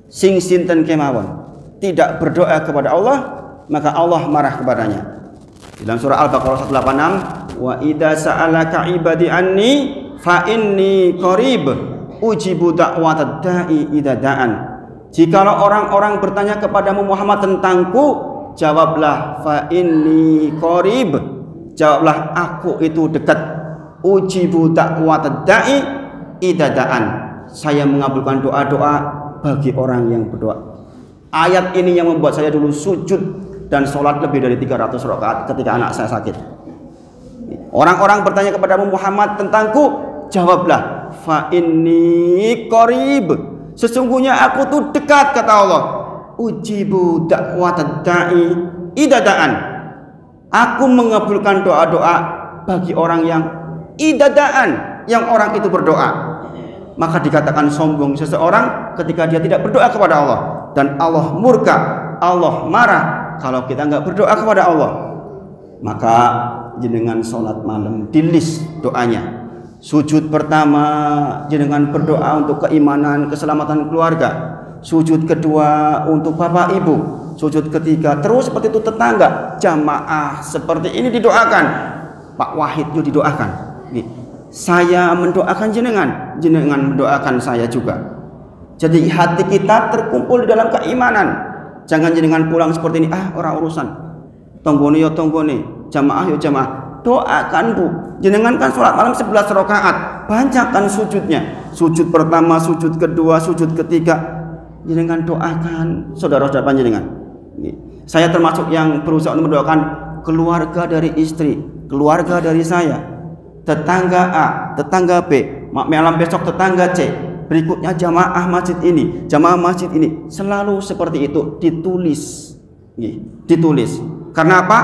Sing sinten kemawon tidak berdoa kepada Allah, maka Allah marah kepadanya. Dalam surah Al-Baqarah 186, wa idza sa'alaka ibadi anni fa inni qarib ujibu da'watad da'i idza da'an. Jikalau orang-orang bertanya kepadamu Muhammad tentangku, jawablah fa inni qarib, jawablah aku itu dekat. Ujibu da'watad da'i idza da'an, saya mengabulkan doa-doa bagi orang yang berdoa. Ayat ini yang membuat saya dulu sujud dan sholat lebih dari 300 rakaat ketika anak saya sakit. Orang-orang bertanya kepadamu Muhammad tentangku, jawablah, fa inni qarib, sesungguhnya aku tuh dekat, kata Allah. Ujibu da'watad da'i idza da'an, aku mengabulkan doa-doa bagi orang yang idza da'an, yang orang itu berdoa. Maka dikatakan sombong seseorang ketika dia tidak berdoa kepada Allah, dan Allah murka, Allah marah kalau kita nggak berdoa kepada Allah. Maka jenengan sholat malam di list doanya. Sujud pertama jenengan berdoa untuk keimanan, keselamatan keluarga. Sujud kedua untuk bapak ibu. Sujud ketiga terus seperti itu tetangga. Jamaah seperti ini didoakan. Pak Wahid juga didoakan. Nih, saya mendoakan jenengan, jenengan mendoakan saya juga. Jadi hati kita terkumpul di dalam keimanan. Jangan jenengan pulang seperti ini, orang urusan. Tonggone yo tonggone, jamaah yo jamaah. Doakan Bu, jenengan kan sholat malam 11 rakaat, banyakkan sujudnya. Sujud pertama, sujud kedua, sujud ketiga, jenengan doakan saudara-saudara panjenengan. Saya termasuk yang berusaha untuk mendoakan keluarga dari istri, keluarga dari saya, tetangga A, tetangga B, malam besok tetangga C, berikutnya jamaah masjid ini, jamaah masjid ini. Selalu seperti itu, ditulis. Ditulis. Karena apa?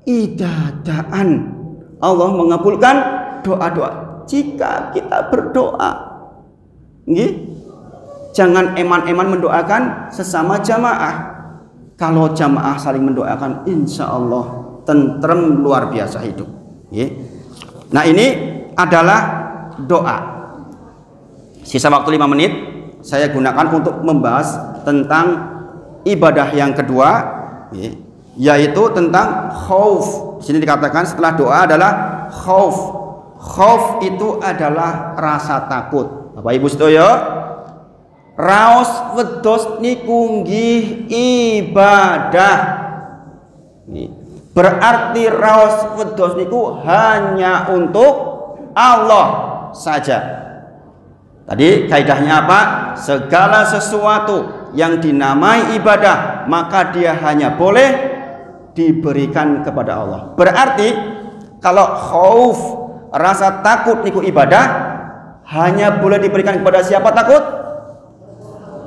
Idadaan. Allah mengabulkan doa-doa jika kita berdoa. Jangan eman-eman mendoakan sesama jamaah. Kalau jamaah saling mendoakan, insya Allah tentrem luar biasa hidup. Nah, ini adalah doa. Sisa waktu 5 menit saya gunakan untuk membahas tentang ibadah yang kedua, yaitu tentang khauf. Sini dikatakan setelah doa adalah khauf. Khauf itu adalah rasa takut. Bapak Ibu sedaya, raos wedhos niku nggih ibadah. Berarti raos wedhos niku hanya untuk Allah saja. Tadi kaidahnya apa? Segala sesuatu yang dinamai ibadah maka dia hanya boleh diberikan kepada Allah. Berarti kalau khauf, rasa takut niku ibadah, hanya boleh diberikan kepada siapa takut?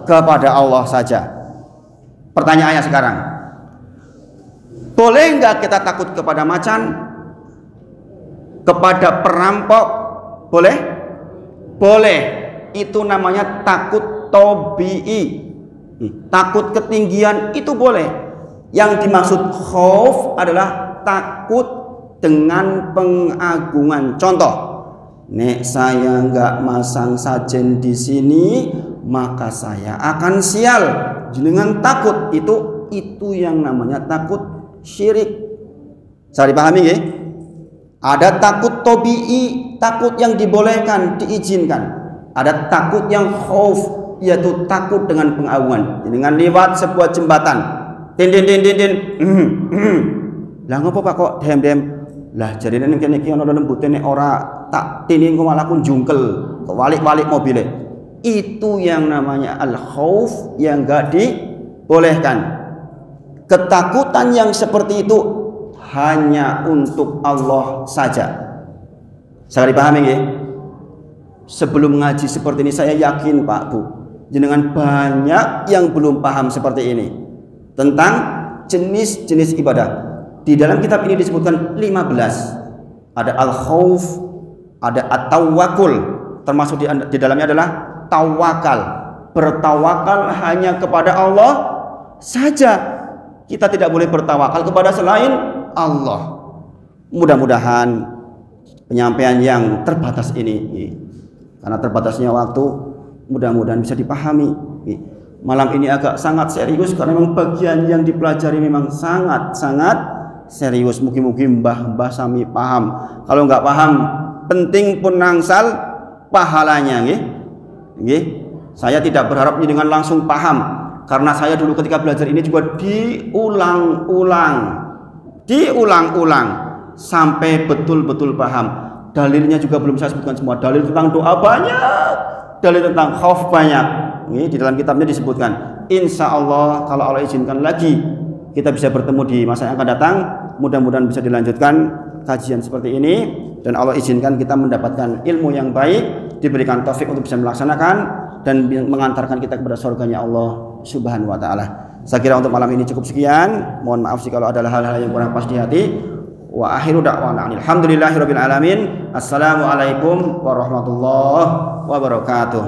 Kepada Allah saja. Pertanyaannya sekarang, boleh nggak kita takut kepada macan, kepada perampok? Boleh? Boleh. Itu namanya takut tabi'i. Takut ketinggian itu boleh. Yang dimaksud khauf adalah takut dengan pengagungan. Contoh, nek saya nggak masang sajen di sini, maka saya akan sial. Jenengan takut itu yang namanya takut syirik. Saya dipahami ya? Ada takut tabi'i, takut yang dibolehkan, diizinkan. Ada takut yang khauf, yaitu takut dengan pengagungan. Dengan lewat sebuah jembatan, din. Lah ngopo Pak kok dem-dem? Lah jarine ning kene iki ana lembute nek ora tak tini engko malah ku jungkel, kewalik-walik mobile. Itu yang namanya al-khauf yang enggak dibolehkan. Ketakutan yang seperti itu hanya untuk Allah saja. Saya dipahami nggih? Sebelum ngaji seperti ini saya yakin Pak Bu, jenengan banyak yang belum paham seperti ini tentang jenis-jenis ibadah. Di dalam kitab ini disebutkan 15. Ada al-khauf, ada at-tawakkul, termasuk di dalamnya adalah tawakal. Bertawakal hanya kepada Allah saja. Kita tidak boleh bertawakal kepada selain Allah. Mudah-mudahan penyampaian yang terbatas ini, karena terbatasnya waktu, mudah-mudahan bisa dipahami. Malam ini agak sangat serius karena memang bagian yang dipelajari memang sangat-sangat serius. Mungkin mbah sami paham. Kalau nggak paham, penting pun nangsal pahalanya. Saya tidak berharap dengan langsung paham, karena saya dulu ketika belajar ini juga diulang-ulang sampai betul-betul paham. Dalilnya juga belum saya sebutkan semua. Dalil tentang doa banyak, dalil tentang khauf banyak. Ini di dalam kitabnya disebutkan. Insya Allah kalau Allah izinkan lagi kita bisa bertemu di masa yang akan datang. Mudah-mudahan bisa dilanjutkan kajian seperti ini dan Allah izinkan kita mendapatkan ilmu yang baik, diberikan taufik untuk bisa melaksanakan dan mengantarkan kita kepada surganya Allah Subhanahu wa taala. Saya kira untuk malam ini cukup sekian. Mohon maaf jika ada hal-hal yang kurang pas di hati. Wa akhiru da'wana alhamdulillahirabbil alamin. Assalamualaikum warahmatullahi wabarakatuh.